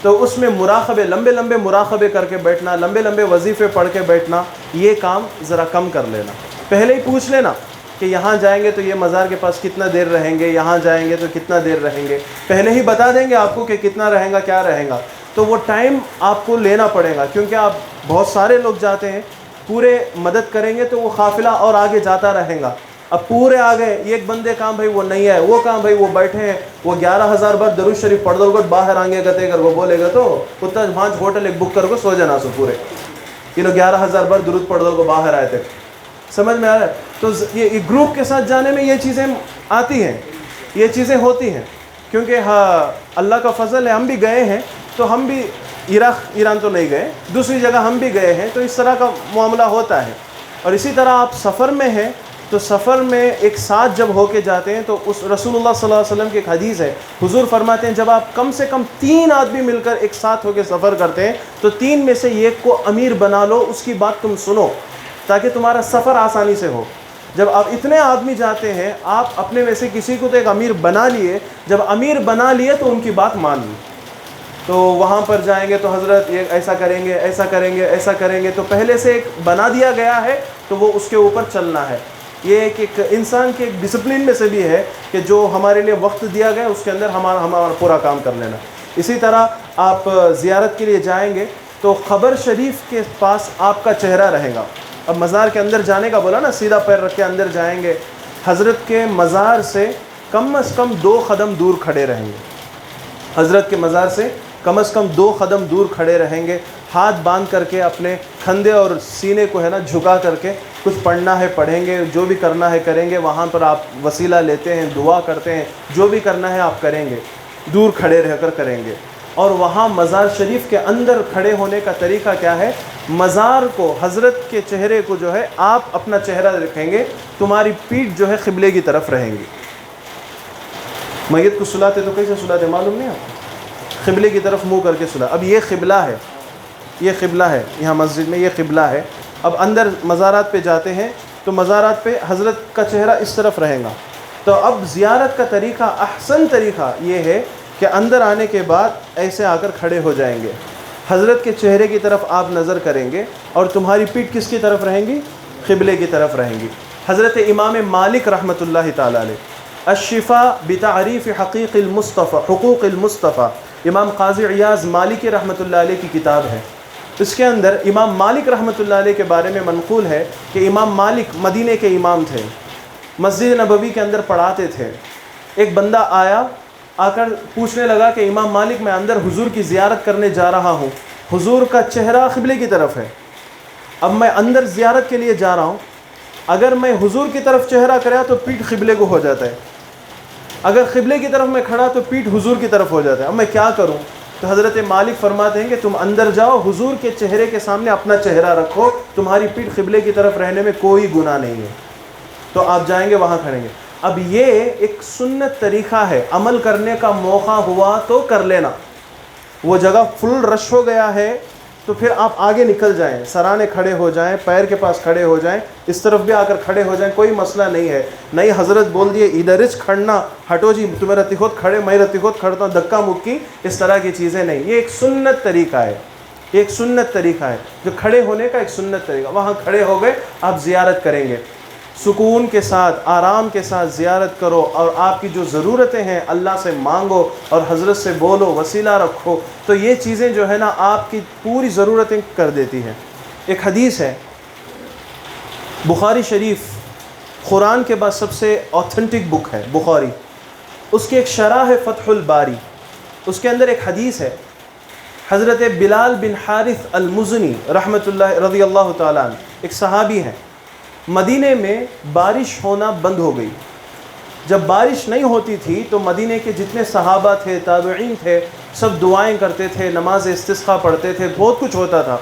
تو اس میں مراقبے، لمبے مراقبے کر کے بیٹھنا، لمبے وظیفے پڑھ کے بیٹھنا، یہ کام ذرا کم کر لینا۔ پہلے ہی پوچھ لینا کہ یہاں جائیں گے تو یہ مزار کے پاس کتنا دیر رہیں گے، یہاں جائیں گے تو کتنا دیر رہیں گے، پہلے ہی بتا دیں گے آپ کو کہ کتنا رہیں گا، کیا رہیں گا۔ تو وہ ٹائم آپ کو لینا پڑے گا، کیونکہ آپ بہت سارے لوگ جاتے ہیں، پورے مدد کریں گے تو وہ قافلہ اور آگے جاتا رہے گا۔ اب پورے آ گئے، ایک بندے کام بھائی وہ نہیں ہے، وہ کام بھائی وہ بیٹھے ہیں، وہ 11,000 بار درود شریف پڑھ دو گا، باہر آئیں گے گتے کر وہ بولے گا تو اتنا بھانچ ہوٹل ایک بک کر کو سو جانا سو پورے، یہ لوگ 11,000 بار درود پڑھ دو گا باہر آئے تک۔ سمجھ میں آ رہا ہے؟ تو یہ گروپ کے ساتھ جانے میں یہ چیزیں آتی ہیں، یہ چیزیں ہوتی ہیں، کیونکہ ہاں اللہ کا فضل ہے، ہم بھی گئے ہیں، تو ہم بھی ایران تو نہیں گئے، دوسری جگہ ہم بھی گئے ہیں، تو اس طرح کا معاملہ ہوتا ہے۔ اور اسی طرح آپ سفر میں ہیں تو سفر میں ایک ساتھ جب ہو کے جاتے ہیں تو اس رسول اللہ صلی اللہ علیہ وسلم کی ایک حدیث ہے، حضور فرماتے ہیں جب آپ کم سے کم 3 آدمی مل کر ایک ساتھ ہو کے سفر کرتے ہیں تو 3 میں سے ایک کو امیر بنا لو، اس کی بات تم سنو تاکہ تمہارا سفر آسانی سے ہو۔ جب آپ اتنے آدمی جاتے ہیں، آپ اپنے میں سے کسی کو تو ایک امیر بنا لیے، جب امیر بنا لیے تو ان کی بات مان لی۔ تو وہاں پر جائیں گے تو حضرت یہ ایسا کریں گے، ایسا کریں گے، ایسا کریں گے، تو پہلے سے ایک بنا دیا گیا ہے تو وہ اس کے اوپر چلنا ہے۔ یہ ایک انسان کے ایک ڈسپلن میں سے بھی ہے کہ جو ہمارے لیے وقت دیا گیا اس کے اندر ہمارا پورا کام کر لینا۔ اسی طرح آپ زیارت کے لیے جائیں گے تو قبر شریف کے پاس آپ کا چہرہ رہے گا۔ اب مزار کے اندر جانے کا بولا نا، سیدھا پیر رکھ کے اندر جائیں گے، حضرت کے مزار سے کم از کم 2 قدم دور کھڑے رہیں گے، حضرت کے مزار سے کم از کم 2 قدم دور کھڑے رہیں گے، ہاتھ باندھ کر کے اپنے کندھے اور سینے کو ہے نا جھکا کر کے کچھ پڑھنا ہے پڑھیں گے، جو بھی کرنا ہے کریں گے۔ وہاں پر آپ وسیلہ لیتے ہیں، دعا کرتے ہیں، جو بھی کرنا ہے آپ کریں گے، دور کھڑے رہ کر کریں گے۔ اور وہاں مزار شریف کے اندر کھڑے ہونے کا طریقہ کیا ہے؟ مزار کو، حضرت کے چہرے کو جو ہے آپ اپنا چہرہ رکھیں گے، تمہاری پیٹھ جو ہے قبلے کی طرف رہیں گی۔ میت کو سلاتے تو کیسے سلاتے معلوم نہیں آپ؟ قبلے کی طرف منہ کر کے سلا۔ اب یہ قبلہ ہے، یہ قبلہ ہے، یہاں مسجد میں یہ قبلہ ہے۔ اب اندر مزارات پہ جاتے ہیں تو مزارات پہ حضرت کا چہرہ اس طرف رہے گا۔ تو اب زیارت کا طریقہ، احسن طریقہ یہ ہے کہ اندر آنے کے بعد ایسے آ کر کھڑے ہو جائیں گے، حضرت کے چہرے کی طرف آپ نظر کریں گے اور تمہاری پیٹھ کس کی طرف رہیں گی؟ قبلے کی طرف رہیں گی۔ حضرت امام مالک رحمۃ اللہ تعالی علیہ، الشفاء بتعریف حقیق المصطفیٰ، حقوق المصطفیٰ، امام قاضی عیاض مالکی رحمۃ اللہ علیہ کی کتاب ہے۔ اس کے اندر امام مالک رحمۃ اللہ علیہ کے بارے میں منقول ہے کہ امام مالک مدینے کے امام تھے، مسجد نبوی کے اندر پڑھاتے تھے۔ ایک بندہ آ کر پوچھنے لگا کہ امام مالک میں اندر حضور کی زیارت کرنے جا رہا ہوں، حضور کا چہرہ قبلے کی طرف ہے، اب میں اندر زیارت کے لیے جا رہا ہوں، اگر میں حضور کی طرف چہرہ کرا تو پیٹھ قبلے کو ہو جاتا ہے، اگر قبلے کی طرف میں کھڑا تو پیٹھ حضور کی طرف ہو جاتا ہے، اب میں کیا کروں؟ تو حضرت مالک فرماتے ہیں کہ تم اندر جاؤ، حضور کے چہرے کے سامنے اپنا چہرہ رکھو، تمہاری پیٹھ قبلے کی طرف رہنے میں کوئی گناہ نہیں ہے۔ تو آپ جائیں گے وہاں کھڑیں گے۔ اب یہ ایک سنت طریقہ ہے، عمل کرنے کا موقع ہوا تو کر لینا۔ وہ جگہ فل رش ہو گیا ہے تو پھر آپ آگے نکل جائیں، سرانے کھڑے ہو جائیں، پیر کے پاس کھڑے ہو جائیں، اس طرف بھی آ کر کھڑے ہو جائیں، کوئی مسئلہ نہیں ہے۔ نہیں حضرت بول دیے ادھرچ کھڑنا، ہٹو جی تمہیں رتی خود کھڑے، میں رتی خود کھڑتا ہوں، دھکا مکی، اس طرح کی چیزیں نہیں۔ یہ ایک سنت طریقہ ہے، ایک سنت طریقہ ہے جو کھڑے ہونے کا ایک سنت طریقہ۔ وہاں کھڑے ہو گئے، آپ زیارت کریں گے، سکون کے ساتھ آرام کے ساتھ زیارت کرو، اور آپ کی جو ضرورتیں ہیں اللہ سے مانگو اور حضرت سے بولو، وسیلہ رکھو، تو یہ چیزیں جو ہے نا آپ کی پوری ضرورتیں کر دیتی ہیں۔ ایک حدیث ہے بخاری شریف، قرآن کے بعد سب سے اوتھنٹک بک ہے بخاری، اس کی ایک شرح ہے فتح الباری، اس کے اندر ایک حدیث ہے، حضرت بلال بن حارث المزنی رحمۃ اللہ رضی اللہ تعالیٰ عنہ، ایک صحابی ہیں، مدینے میں بارش ہونا بند ہو گئی۔ جب بارش نہیں ہوتی تھی تو مدینے کے جتنے صحابہ تھے، تابعین تھے، سب دعائیں کرتے تھے، نماز استسقاء پڑھتے تھے، بہت کچھ ہوتا تھا،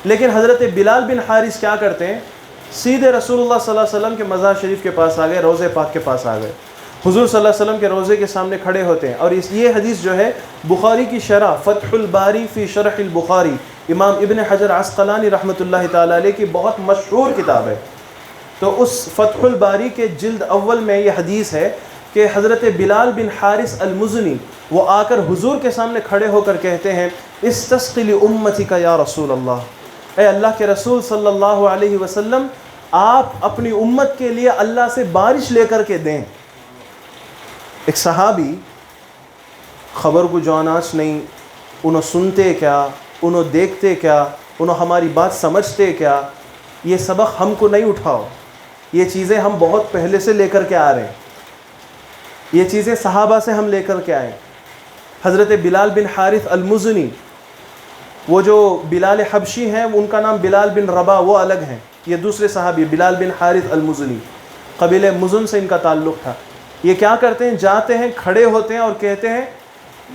لیکن حضرت بلال بن حارث کیا کرتے ہیں، سیدھے رسول اللہ صلی اللہ علیہ وسلم کے مزار شریف کے پاس آ گئے، روضہ پاک کے پاس آ گئے، حضور صلی اللہ علیہ وسلم کے روضے کے سامنے کھڑے ہوتے ہیں۔ اور یہ حدیث جو ہے بخاری کی شرح فتح الباری فی شرح البخاری، امام ابن حجر عسقلانی رحمۃ اللہ تعالی علیہ کی بہت مشہور کتاب ہے۔ تو اس فتح الباری کے جلد اول میں یہ حدیث ہے کہ حضرت بلال بن حارث المزنی وہ آ کر حضور کے سامنے کھڑے ہو کر کہتے ہیں، استسقِ لأمتک یا رسول اللہ، اے اللہ کے رسول صلی اللہ علیہ وسلم، آپ اپنی امت کے لیے اللہ سے بارش لے کر کے دیں۔ ایک صحابی خبر کو جاناچ نہیں، انہوں سنتے کیا، انہوں دیکھتے کیا، انہوں ہماری بات سمجھتے کیا، یہ سبق ہم کو نہیں اٹھاؤ، یہ چیزیں ہم بہت پہلے سے لے کر کے آ رہے ہیں، یہ چیزیں صحابہ سے ہم لے کر کے آئے۔ حضرت بلال بن حارث المزنی، وہ جو بلال حبشی ہیں ان کا نام بلال بن ربا، وہ الگ ہیں، یہ دوسرے صحابی بلال بن حارث المزنی، قبیلہ مزن سے ان کا تعلق تھا۔ یہ کیا کرتے ہیں، جاتے ہیں، کھڑے ہوتے ہیں اور کہتے ہیں،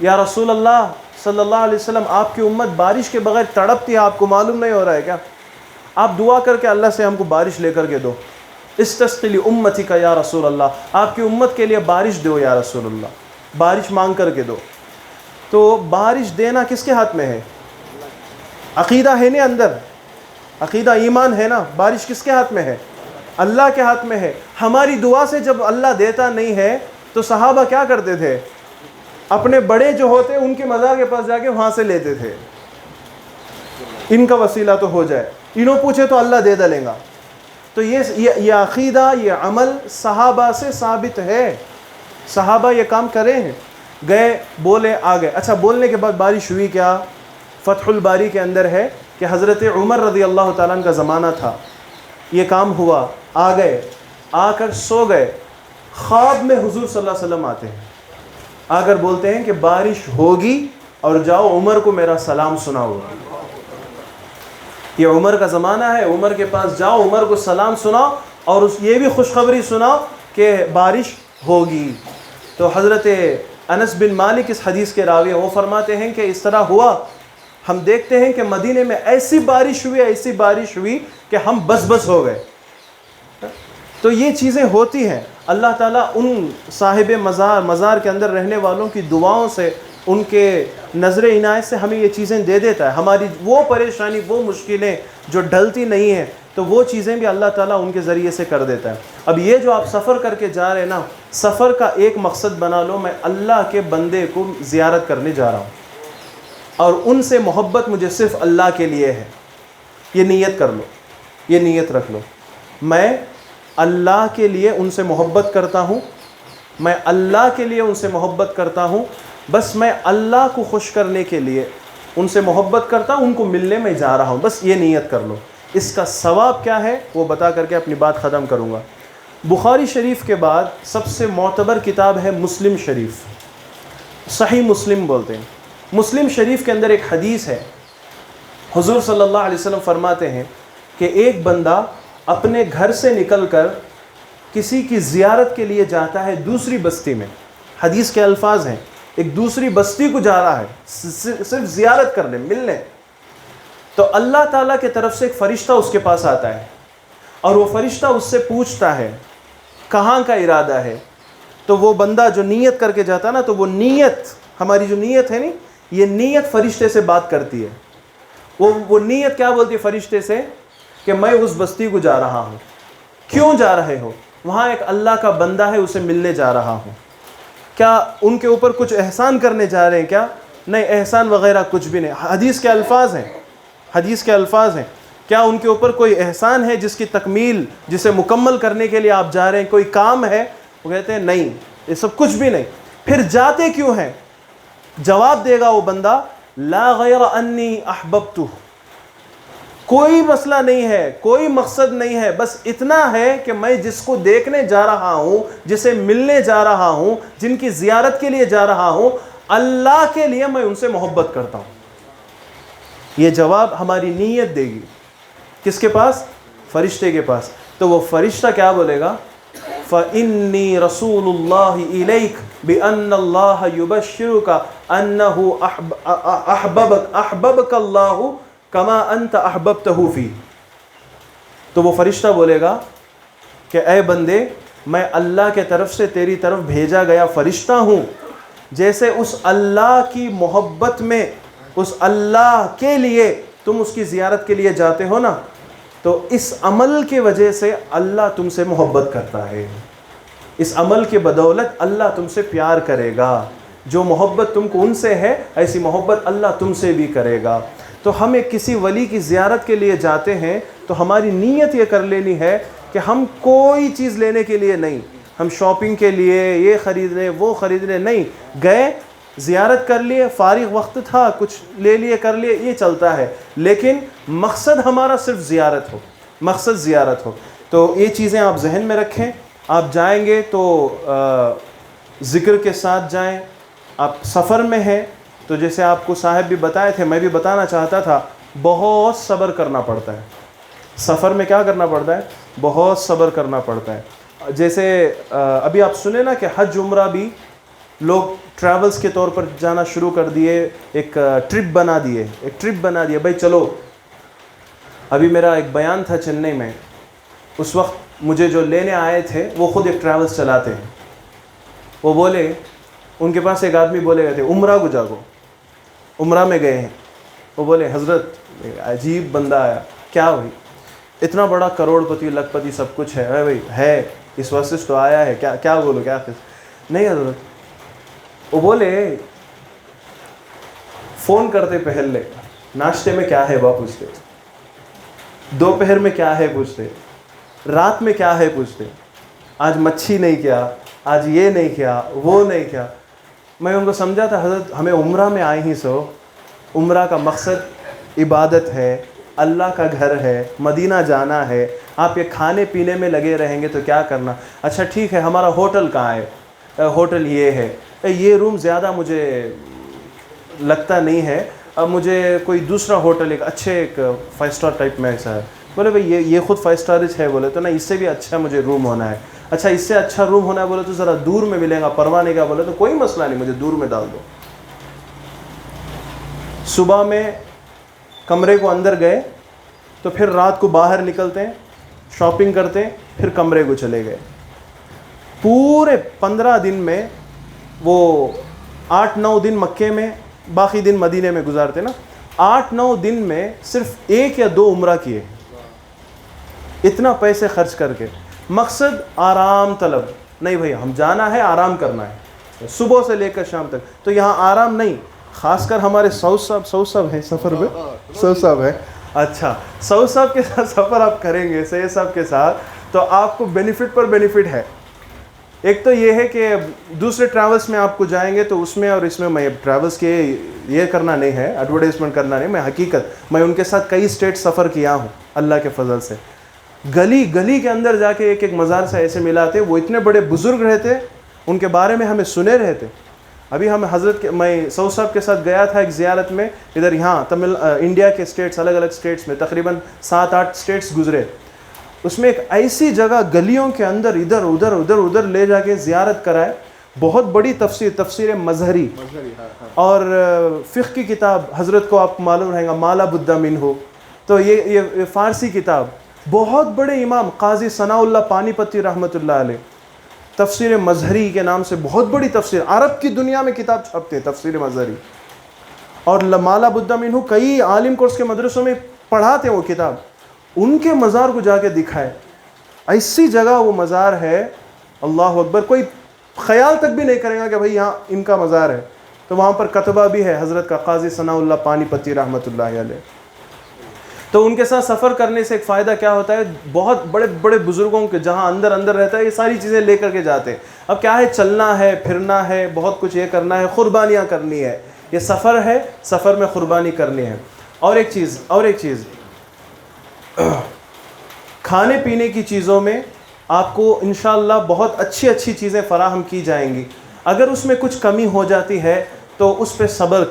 یا رسول اللہ صلی اللہ علیہ وسلم، آپ کی امت بارش کے بغیر تڑپتی ہے، آپ کو معلوم نہیں ہو رہا ہے کیا؟ آپ دعا کر کے اللہ سے ہم کو بارش لے کر کے دو، استسقِ لأمتک یا رسول اللہ، آپ کی امت کے لیے بارش دو یا رسول اللہ، بارش مانگ کر کے دو۔ تو بارش دینا کس کے ہاتھ میں ہے؟ عقیدہ ہے نا اندر، عقیدہ ایمان ہے نا، بارش کس کے ہاتھ میں ہے؟ اللہ کے ہاتھ میں ہے۔ ہماری دعا سے جب اللہ دیتا نہیں ہے تو صحابہ کیا کرتے تھے، اپنے بڑے جو ہوتے ان کے مزار کے پاس جا کے وہاں سے لیتے تھے، ان کا وسیلہ تو ہو جائے، انہوں پوچھے تو اللہ دے ڈالیں گا۔ تو یہ عقیدہ، یہ عمل صحابہ سے ثابت ہے، صحابہ یہ کام کرے ہیں، گئے بولے آ گئے۔ اچھا، بولنے کے بعد بارش ہوئی کیا؟ فتح الباری کے اندر ہے کہ حضرت عمر رضی اللہ تعالیٰ عنہ کا زمانہ تھا، یہ کام ہوا، آ گئے، آ کر سو گئے، خواب میں حضور صلی اللہ علیہ وسلم آتے ہیں، آ کر بولتے ہیں کہ بارش ہوگی اور جاؤ عمر کو میرا سلام سناؤ۔ یہ عمر کا زمانہ ہے، عمر کے پاس جاؤ، عمر کو سلام سناؤ اور یہ بھی خوشخبری سناؤ کہ بارش ہوگی۔ تو حضرت انس بن مالک اس حدیث کے راوی ہیں، وہ فرماتے ہیں کہ اس طرح ہوا، ہم دیکھتے ہیں کہ مدینے میں ایسی بارش ہوئی، ایسی بارش ہوئی کہ ہم بس ہو گئے۔ تو یہ چیزیں ہوتی ہیں، اللہ تعالیٰ ان صاحب مزار کے اندر رہنے والوں کی دعاؤں سے، ان کے نظر عنایت سے ہمیں یہ چیزیں دے دیتا ہے۔ ہماری وہ پریشانی، وہ مشکلیں جو ڈھلتی نہیں ہیں، تو وہ چیزیں بھی اللہ تعالیٰ ان کے ذریعے سے کر دیتا ہے۔ اب یہ جو آپ سفر کر کے جا رہے ہیں نا، سفر کا ایک مقصد بنا لو، میں اللہ کے بندے کو زیارت کرنے جا رہا ہوں اور ان سے محبت مجھے صرف اللہ کے لیے ہے، یہ نیت کر لو، یہ نیت رکھ لو، میں اللہ کے لیے ان سے محبت کرتا ہوں، میں اللہ کے لیے ان سے محبت کرتا ہوں، بس میں اللہ کو خوش کرنے کے لیے ان سے محبت کرتا ہوں، ان کو ملنے میں جا رہا ہوں، بس یہ نیت کر لو۔ اس کا ثواب کیا ہے وہ بتا کر کے اپنی بات ختم کروں گا۔ بخاری شریف کے بعد سب سے معتبر کتاب ہے مسلم شریف، صحیح مسلم بولتے ہیں۔ مسلم شریف کے اندر ایک حدیث ہے، حضور صلی اللہ علیہ وسلم فرماتے ہیں کہ ایک بندہ اپنے گھر سے نکل کر کسی کی زیارت کے لیے جاتا ہے دوسری بستی میں، حدیث کے الفاظ ہیں ایک دوسری بستی کو جا رہا ہے صرف زیارت کرنے ملنے، تو اللہ تعالیٰ کی طرف سے ایک فرشتہ اس کے پاس آتا ہے اور وہ فرشتہ اس سے پوچھتا ہے کہاں کا ارادہ ہے. تو وہ بندہ جو نیت کر کے جاتا ہے نا، تو وہ نیت، ہماری جو نیت ہے نا، یہ نیت فرشتے سے بات کرتی ہے. وہ نیت کیا بولتی ہے فرشتے سے کہ میں اس بستی کو جا رہا ہوں. کیوں جا رہے ہو؟ وہاں ایک اللہ کا بندہ ہے، اسے ملنے جا رہا ہوں. کیا ان کے اوپر کچھ احسان کرنے جا رہے ہیں کیا؟ نہیں، احسان وغیرہ کچھ بھی نہیں. حدیث کے الفاظ ہیں. کیا ان کے اوپر کوئی احسان ہے جس کی تکمیل، جسے مکمل کرنے کے لیے آپ جا رہے ہیں؟ کوئی کام ہے؟ وہ کہتے ہیں نہیں، یہ سب کچھ بھی نہیں. پھر جاتے کیوں ہیں؟ جواب دے گا وہ بندہ، لا غیر انی احببتہ، کوئی مسئلہ نہیں ہے، کوئی مقصد نہیں ہے، بس اتنا ہے کہ میں جس کو دیکھنے جا رہا ہوں، جسے ملنے جا رہا ہوں، جن کی زیارت کے لیے جا رہا ہوں، اللہ کے لیے میں ان سے محبت کرتا ہوں. یہ جواب ہماری نیت دے گی کس کے پاس؟ فرشتے کے پاس. تو وہ فرشتہ کیا بولے گا؟ فَإِنِّي رَسُولُ اللَّهِ إِلَيْكَ بِأَنَّ اللَّهَ يُبَشِّرُكَ أَنَّهُ أَحْبَبَكَ اللَّهُ كَمَا أَنْتَ أَحْبَبْتَهُ فِي. تو وہ فرشتہ بولے گا کہ اے بندے، میں اللہ کے طرف سے تیری طرف بھیجا گیا فرشتہ ہوں، جیسے اس اللہ کی محبت میں، اس اللہ کے لیے تم اس کی زیارت کے لیے جاتے ہو نا، تو اس عمل کی وجہ سے اللہ تم سے محبت کرتا ہے. اس عمل کے بدولت اللہ تم سے پیار کرے گا. جو محبت تم کو ان سے ہے، ایسی محبت اللہ تم سے بھی کرے گا. تو ہم ایک کسی ولی کی زیارت کے لیے جاتے ہیں تو ہماری نیت یہ کر لینی ہے کہ ہم کوئی چیز لینے کے لیے نہیں، ہم شاپنگ کے لیے یہ خریدنے وہ خریدنے نہیں گئے، زیارت کر لیے، فارغ وقت تھا، کچھ لے لیے کر لیے، یہ چلتا ہے، لیکن مقصد ہمارا صرف زیارت ہو، مقصد زیارت ہو. تو یہ چیزیں آپ ذہن میں رکھیں. آپ جائیں گے تو ذکر کے ساتھ جائیں. آپ سفر میں ہیں تو جیسے آپ کو صاحب بھی بتائے تھے، میں بھی بتانا چاہتا تھا، بہت صبر کرنا پڑتا ہے. سفر میں کیا کرنا پڑتا ہے؟ بہت صبر کرنا پڑتا ہے. جیسے ابھی آپ سنیں نا کہ حج عمرہ بھی لوگ ٹریولز کے طور پر جانا شروع کر دیے، ایک ٹرپ بنا دیے بھائی چلو. ابھی میرا ایک بیان تھا چنئی میں، اس وقت مجھے جو لینے آئے تھے وہ خود ایک ٹریولز چلاتے ہیں. وہ بولے، ان کے پاس ایک آدمی بولے گئے تھے عمرہ کو جاگو، عمرہ میں گئے ہیں. وہ بولے حضرت عجیب بندہ آیا، کیا ہوئی؟ اتنا بڑا کروڑ پتی لکھ پتی سب کچھ ہے بھائی، ہے اس واسطے تو آیا ہے، کیا بولو کیا نہیں حضرت. وہ بولے فون کرتے پہلے، ناشتے میں کیا ہے وہ پوچھتے، دوپہر میں کیا ہے پوچھتے، رات میں کیا ہے پوچھتے، آج مچھی نہیں کیا، آج یہ نہیں کیا، وہ نہیں کیا. میں ان کو سمجھا تھا حضرت ہمیں عمرہ میں آئے ہی سو، عمرہ کا مقصد عبادت ہے، اللہ کا گھر ہے، مدینہ جانا ہے. آپ یہ کھانے پینے میں لگے رہیں گے تو کیا کرنا. اچھا ٹھیک ہے، ہمارا ہوٹل کہاں ہے؟ ہوٹل یہ ہے، یہ روم زیادہ مجھے لگتا نہیں ہے، اب مجھے کوئی دوسرا ہوٹل ایک اچھے ایک 5 اسٹار ٹائپ میں ایسا ہے. بولے بھائی یہ خود 5 اسٹارج ہے. بولے تو نہیں، اس سے بھی اچھا مجھے روم ہونا ہے. اچھا اس سے اچھا روم ہونا ہے، بولے تو ذرا دور میں ملے گا، پرواہ نہیں کا. بولے تو کوئی مسئلہ نہیں، مجھے دور میں ڈال دو. صبح میں کمرے کو اندر گئے تو پھر رات کو باہر نکلتے ہیں، شاپنگ کرتے ہیں، پھر کمرے کو چلے گئے. پورے 15 دن میں وہ 8-9 دن مکے میں، باقی دن مدینے میں گزارتے نا. 8-9 دن میں صرف 1 یا 2 عمرہ کیے، اتنا پیسے خرچ کر کے. مقصد آرام طلب نہیں بھائی، ہم جانا ہے آرام کرنا ہے صبح سے لے کر شام تک. تو یہاں آرام نہیں. خاص کر ہمارے سعود صاحب ہیں سفر میں، سعود صاحب ہیں. اچھا سعود صاحب کے ساتھ سفر آپ کریں گے، سید صاحب کے ساتھ، تو آپ کو بینیفٹ پر بینیفٹ ہے. ایک تو یہ ہے کہ دوسرے ٹریولز میں آپ کو جائیں گے تو اس میں اور اس میں ٹریولز کے یہ کرنا نہیں ہے، ایڈورٹائزمنٹ کرنا نہیں. میں حقیقت میں ان کے ساتھ کئی اسٹیٹ سفر کیا ہوں اللہ کے فضل سے. گلی گلی کے اندر جا کے ایک مزار سے ایسے ملاتے، وہ اتنے بڑے بزرگ رہتے، ان کے بارے میں ہمیں سنے رہتے. ابھی ہم میں سعود صاحب کے ساتھ گیا تھا ایک زیارت میں، ادھر یہاں انڈیا کے اسٹیٹس، الگ الگ اسٹیٹس میں تقریباً 7-8 اسٹیٹس گزرے. اس میں ایک ایسی جگہ گلیوں کے اندر ادھر ادھر لے جا کے زیارت کرائے. بہت بڑی تفسیر، تفسیر مظہری، اور فقہ کی کتاب حضرت کو آپ معلوم رہے گا مالا بدہ منہ، تو یہ فارسی کتاب، بہت بڑے امام قاضی ثناء اللہ پانی پتی رحمۃ اللہ علیہ، تفسیر مظہری کے نام سے بہت بڑی تفسیر، عرب کی دنیا میں کتاب چھپتے ہیں تفسیر مظہری، اور مالا بدہ منہ کئی عالم کورس کے مدرسوں میں پڑھاتے ہیں وہ کتاب، ان کے مزار کو جا کے دکھائے، ایسی جگہ وہ مزار ہے، اللہ اکبر، کوئی خیال تک بھی نہیں کرے گا کہ بھئی یہاں ان کا مزار ہے، تو وہاں پر کتبہ بھی ہے حضرت کا قاضی ثناء اللہ پانی پتی رحمۃ اللہ علیہ۔ تو ان کے ساتھ سفر کرنے سے ایک فائدہ کیا ہوتا ہے، بہت بڑے بڑے بزرگوں کے جہاں اندر رہتا ہے یہ ساری چیزیں لے کر کے جاتے ہیں۔ اب کیا ہے، چلنا ہے، پھرنا ہے، بہت کچھ یہ کرنا ہے، قربانیاں کرنی ہے، یہ سفر ہے، سفر میں قربانی کرنی ہے۔ اور ایک چیز کھانے پینے کی چیزوں میں آپ کو انشاءاللہ بہت اچھی چیزیں فراہم کی جائیں گی، اگر اس میں کچھ کمی ہو جاتی ہے تو اس پہ صبر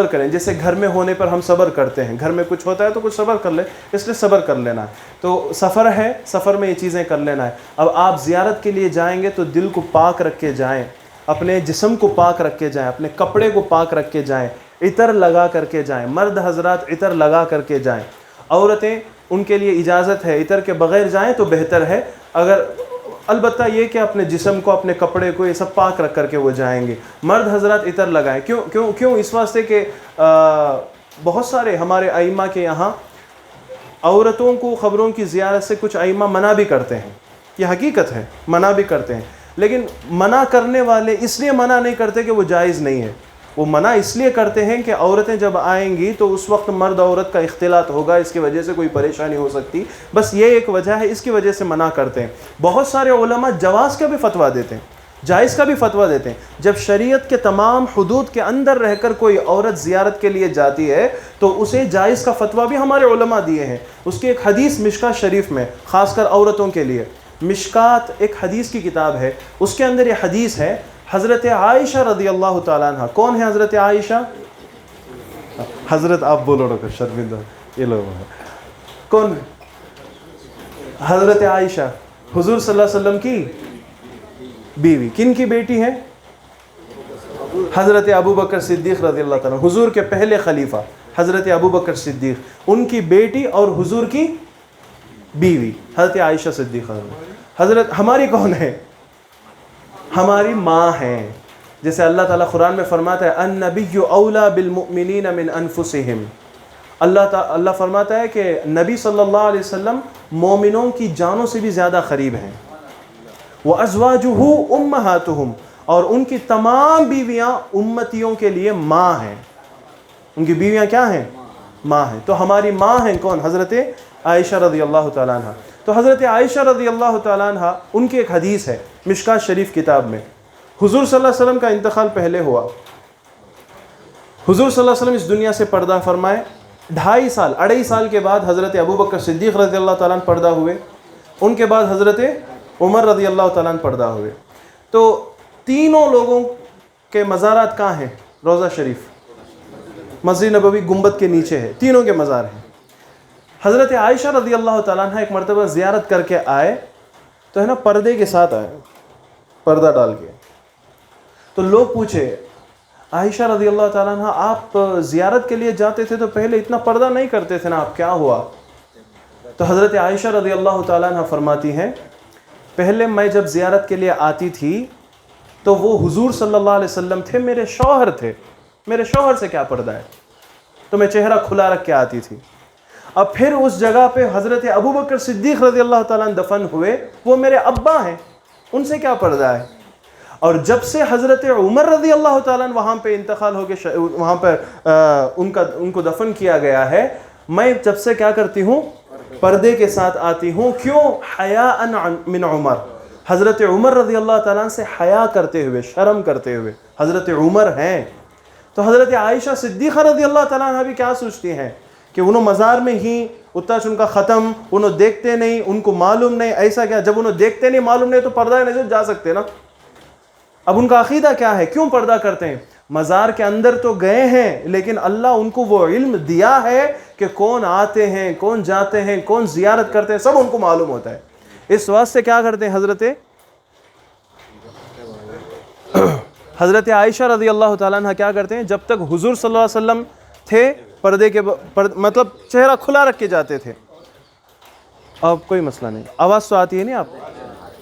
کریں، جیسے گھر میں ہونے پر ہم صبر کرتے ہیں، گھر میں کچھ ہوتا ہے تو کچھ صبر کر لیں، اس لیے صبر کر لینا ہے۔ تو سفر ہے، سفر میں یہ چیزیں کر لینا ہے۔ اب آپ زیارت کے لیے جائیں گے تو دل کو پاک رکھ کے جائیں، اپنے جسم کو پاک رکھ کے جائیں، اپنے کپڑے کو پاک رکھ کے جائیں، عطر لگا کر کے جائیں، مرد حضرات عطر لگا کر کے جائیں، عورتیں ان کے لیے اجازت ہے عطر کے بغیر جائیں تو بہتر ہے، اگر البتہ یہ کہ اپنے جسم کو، اپنے کپڑے کو، یہ سب پاک رکھ کر کے وہ جائیں گے۔ مرد حضرات عطر لگائیں، کیوں اس واسطے کہ بہت سارے ہمارے ائمہ کے یہاں عورتوں کو قبروں کی زیارت سے کچھ ائمہ منع بھی کرتے ہیں، یہ حقیقت ہے، منع بھی کرتے ہیں، لیکن منع کرنے والے اس لیے منع نہیں کرتے کہ وہ جائز نہیں ہے، وہ منع اس لیے کرتے ہیں کہ عورتیں جب آئیں گی تو اس وقت مرد عورت کا اختلاط ہوگا، اس کی وجہ سے کوئی پریشانی ہو سکتی، بس یہ ایک وجہ ہے، اس کی وجہ سے منع کرتے ہیں۔ بہت سارے علماء جواز کا بھی فتویٰ دیتے ہیں، جائز کا بھی فتویٰ دیتے ہیں۔ جب شریعت کے تمام حدود کے اندر رہ کر کوئی عورت زیارت کے لیے جاتی ہے تو اسے جائز کا فتویٰ بھی ہمارے علماء دیے ہیں۔ اس کی ایک حدیث مشکات شریف میں، خاص کر عورتوں کے لیے، مشکات ایک حدیث کی کتاب ہے، اس کے اندر یہ حدیث ہے، حضرت عائشہ رضی اللہ تعالیٰ عنہ۔ کون ہے حضرت عائشہ؟ حضرت آپ بولو رکھو، شرمندہ یہ لوگ ہیں، کون؟ حضرت عائشہ حضور صلی اللہ علیہ وسلم کی بیوی، کن کی بیٹی ہے؟ حضرت ابو بکر صدیق رضی اللہ تعالیٰ، حضور کے پہلے خلیفہ حضرت ابو بکر صدیق، ان کی بیٹی اور حضور کی بیوی حضرت عائشہ صدیقہ۔ حضرت ہماری کون ہے؟ ہماری ماں ہیں، جیسے اللہ تعالیٰ قرآن میں فرماتا ہے النبی اولا بالمؤمنین من انفسہم، اللہ فرماتا ہے کہ نبی صلی اللہ علیہ وسلم مومنوں کی جانوں سے بھی زیادہ قریب ہیں، وازواجہ امہاتہم، اور ان کی تمام بیویاں امتیوں کے لیے ماں ہیں، ان کی بیویاں کیا ہیں؟ ماں ہیں۔ تو ہماری ماں ہیں کون؟ حضرت عائشہ رضی اللہ تعالیٰ عنہ۔ تو حضرت عائشہ رضی اللہ تعالیٰ عنہ، ان کی ایک حدیث ہے مشکات شریف کتاب میں، حضور صلی اللہ علیہ وسلم کا انتقال پہلے ہوا، حضور صلی اللہ علیہ وسلم اس دنیا سے پردہ فرمائے، 2.5 سال کے بعد حضرت ابو بکر صدیق رضی اللہ تعالیٰ عنہ پردہ ہوئے، ان کے بعد حضرت عمر رضی اللہ تعالیٰ عنہ پردہ ہوئے۔ تو تینوں لوگوں کے مزارات کہاں ہیں؟ روضہ شریف، مسجد نبوی گنبد کے نیچے ہے، تینوں کے مزار ہیں۔ حضرت عائشہ رضی اللہ تعالیٰ عنہ ایک مرتبہ زیارت کر کے آئے تو ہے نا پردے کے ساتھ آئے، پردہ ڈال کے، تو لوگ پوچھے عائشہ رضی اللہ تعالیٰ عنہ آپ زیارت کے لیے جاتے تھے تو پہلے اتنا پردہ نہیں کرتے تھے نا، آپ کیا ہوا؟ تو حضرت عائشہ رضی اللہ تعالیٰ عنہ فرماتی ہیں پہلے میں جب زیارت کے لیے آتی تھی تو وہ حضور صلی اللہ علیہ وسلم تھے، میرے شوہر تھے، میرے شوہر سے کیا پردہ ہے، تو میں چہرہ کھلا رکھ کے آتی تھی۔ اب پھر اس جگہ پہ حضرت ابو بکر صدیق رضی اللہ تعالیٰ عنہ دفن ہوئے، وہ میرے ابا ہیں، ان سے کیا پردہ ہے؟ اور جب سے حضرت عمر رضی اللہ تعالیٰ عنہ وہاں پہ انتقال ہو کے وہاں پہ ان کو دفن کیا گیا ہے، میں جب سے کیا کرتی ہوں؟ پردے کے ساتھ آتی ہوں۔ کیوں؟ حیاء من عمر، حضرت عمر رضی اللہ تعالیٰ عنہ سے حیا کرتے ہوئے، شرم کرتے ہوئے، حضرت عمر ہیں۔ تو حضرت عائشہ صدیقہ رضی اللہ تعالیٰ عنہ بھی کیا سوچتی ہیں کہ انہوں مزار میں ہی اتنا ان کا ختم، انہوں دیکھتے نہیں، ان کو معلوم نہیں، ایسا کیا؟ جب انہوں دیکھتے نہیں، معلوم نہیں تو پردہ نہیں جا سکتے نا۔ اب ان کا عقیدہ کیا ہے؟ کیوں پردہ کرتے ہیں؟ مزار کے اندر تو گئے ہیں لیکن اللہ ان کو وہ علم دیا ہے کہ کون آتے ہیں، کون جاتے ہیں، کون زیارت کرتے ہیں، سب ان کو معلوم ہوتا ہے۔ اس واسطے کیا کرتے ہیں؟ حضرت حضرت عائشہ رضی اللہ تعالیٰ عنہ کیا کرتے ہیں، جب تک حضور صلی اللہ علیہ وسلم تھے پردے کے مطلب چہرہ کھلا رکھ کے جاتے تھے. اب کوئی مسئلہ نہیں، آواز تو آتی ہے نہیں آپ.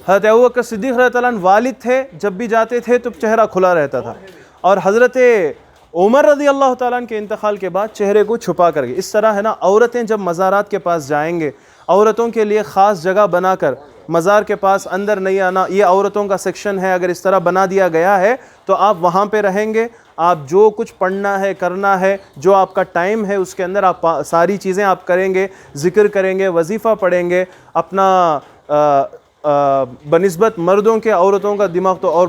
حضرت ابوبکر صدیق رضی اللہ عنہ والد تھے، جب بھی جاتے تھے تو چہرہ کھلا رہتا تھا. اور حضرت عمر رضی اللہ تعالیٰ عنہ کے انتقال کے بعد چہرے کو چھپا کر کے. اس طرح ہے نا، عورتیں جب مزارات کے پاس جائیں گے، عورتوں کے لیے خاص جگہ بنا کر مزار کے پاس اندر نہیں آنا، یہ عورتوں کا سیکشن ہے، اگر اس طرح بنا دیا گیا ہے تو آپ وہاں پہ رہیں گے. آپ جو کچھ پڑھنا ہے، کرنا ہے، جو آپ کا ٹائم ہے اس کے اندر آپ ساری چیزیں آپ کریں گے، ذکر کریں گے، وظیفہ پڑھیں گے. اپنا بنسبت مردوں کے عورتوں کا دماغ تو اور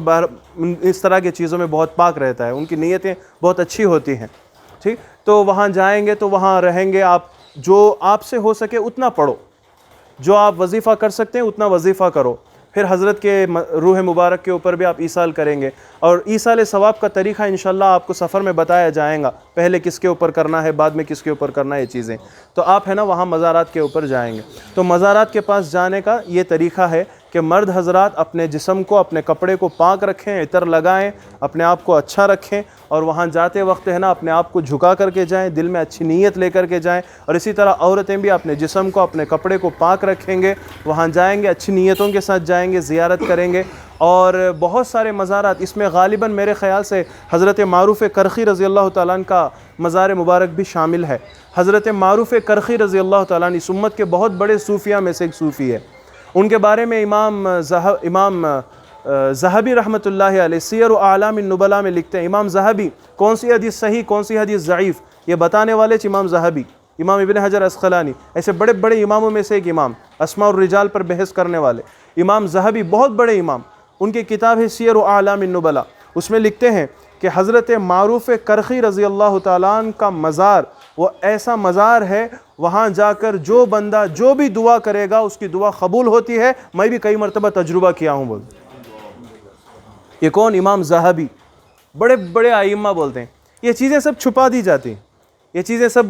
اس طرح کی چیزوں میں بہت پاک رہتا ہے، ان کی نیتیں بہت اچھی ہوتی ہیں. ٹھیک، تو وہاں جائیں گے تو وہاں رہیں گے. آپ جو آپ سے ہو سکے اتنا پڑھو، جو آپ وظیفہ کر سکتے ہیں اتنا وظیفہ کرو. پھر حضرت کے روح مبارک کے اوپر بھی آپ ایصال کریں گے. اور ایصال ثواب کا طریقہ انشاءاللہ آپ کو سفر میں بتایا جائے گا، پہلے کس کے اوپر کرنا ہے، بعد میں کس کے اوپر کرنا ہے، یہ چیزیں. تو آپ ہے نا وہاں مزارات کے اوپر جائیں گے. تو مزارات کے پاس جانے کا یہ طریقہ ہے کہ مرد حضرات اپنے جسم کو، اپنے کپڑے کو پاک رکھیں، عطر لگائیں، اپنے آپ کو اچھا رکھیں. اور وہاں جاتے وقت ہے نا اپنے آپ کو جھکا کر کے جائیں، دل میں اچھی نیت لے کر کے جائیں. اور اسی طرح عورتیں بھی اپنے جسم کو، اپنے کپڑے کو پاک رکھیں گے، وہاں جائیں گے، اچھی نیتوں کے ساتھ جائیں گے، زیارت کریں گے. اور بہت سارے مزارات، اس میں غالباً میرے خیال سے حضرت معروف کرخی رضی اللہ تعالیٰ عنہ کا مزار مبارک بھی شامل ہے. حضرت معروف کرخی رضی اللہ تعالیٰ عنہ اس امت کے بہت بڑے صوفیہ میں سے ایک صوفی ہے. ان کے بارے میں امام ذہبی رحمۃ اللہ علیہ سیر اعلام النبلاء میں لکھتے ہیں. امام ذہبی کون سی حدیث صحیح، کون سی حدیث ضعیف، یہ بتانے والے امام ذہبی، امام ابن حجر عسقلانی، ایسے بڑے بڑے اماموں میں سے ایک امام، اسماء الرجال پر بحث کرنے والے امام ذہبی، بہت بڑے امام. ان کی کتاب ہے سیر اعلام النبلاء، اس میں لکھتے ہیں کہ حضرت معروف کرخی رضی اللہ تعالیٰ عنہ کا مزار وہ ایسا مزار ہے، وہاں جا کر جو بندہ جو بھی دعا کرے گا اس کی دعا قبول ہوتی ہے. میں بھی کئی مرتبہ تجربہ کیا ہوں. بول یہ کون؟ امام ذہبی، بڑے بڑے ائمہ بولتے ہیں. یہ چیزیں سب چھپا دی جاتی ہیں، یہ چیزیں سب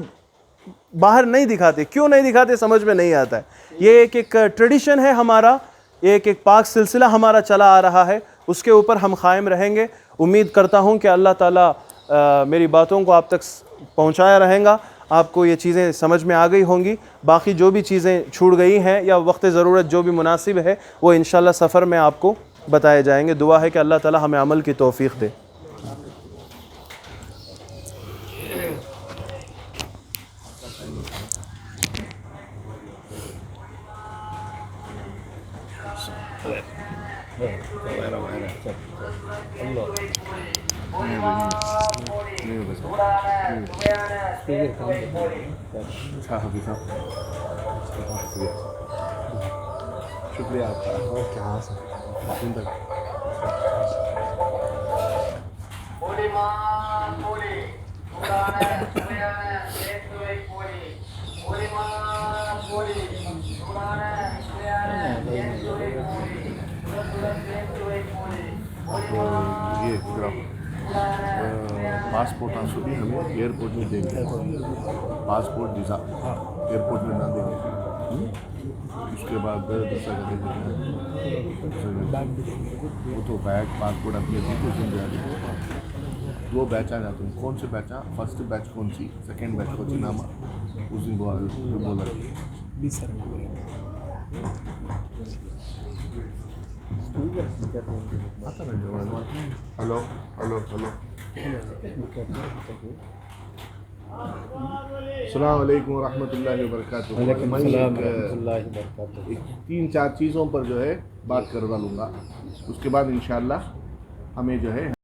باہر نہیں دکھاتے. کیوں نہیں دکھاتے سمجھ میں نہیں آتا ہے. یہ ایک ٹریڈیشن ہے ہمارا، ایک پاک سلسلہ ہمارا چلا آ رہا ہے، اس کے اوپر ہم قائم رہیں گے. امید کرتا ہوں کہ اللہ تعالیٰ میری باتوں کو آپ تک پہنچایا رہیں گا، آپ کو یہ چیزیں سمجھ میں آ گئی ہوں گی. باقی جو بھی چیزیں چھوٹ گئی ہیں یا وقت ضرورت جو بھی مناسب ہے وہ انشاءاللہ سفر میں آپ کو بتائے جائیں گے. دعا ہے کہ اللہ تعالیٰ ہمیں عمل کی توفیق دے. شکریہ آپ کا. یہ پاسپورٹ آنسو بھی ہمیں ایئرپورٹ میں دیں گے. پاسپورٹ ویزا ایئرپورٹ میں نہ دیں گے. اس کے بعد دوسرا وہ تو بیگ پاسپورٹ اپنے دو بیچ آ جاتے ہیں. کون سے بیچ؟ فرسٹ بیچ کون سی، سیکنڈ بیچ کون سی، نام اس دن بولا. ہلو ہلو ہلو السلام علیکم ورحمۃ اللہ وبرکاتہ. میں 3-4 چیزوں پر جو ہے بات کروا لوں گا، اس کے بعد انشاءاللہ ہمیں جو ہے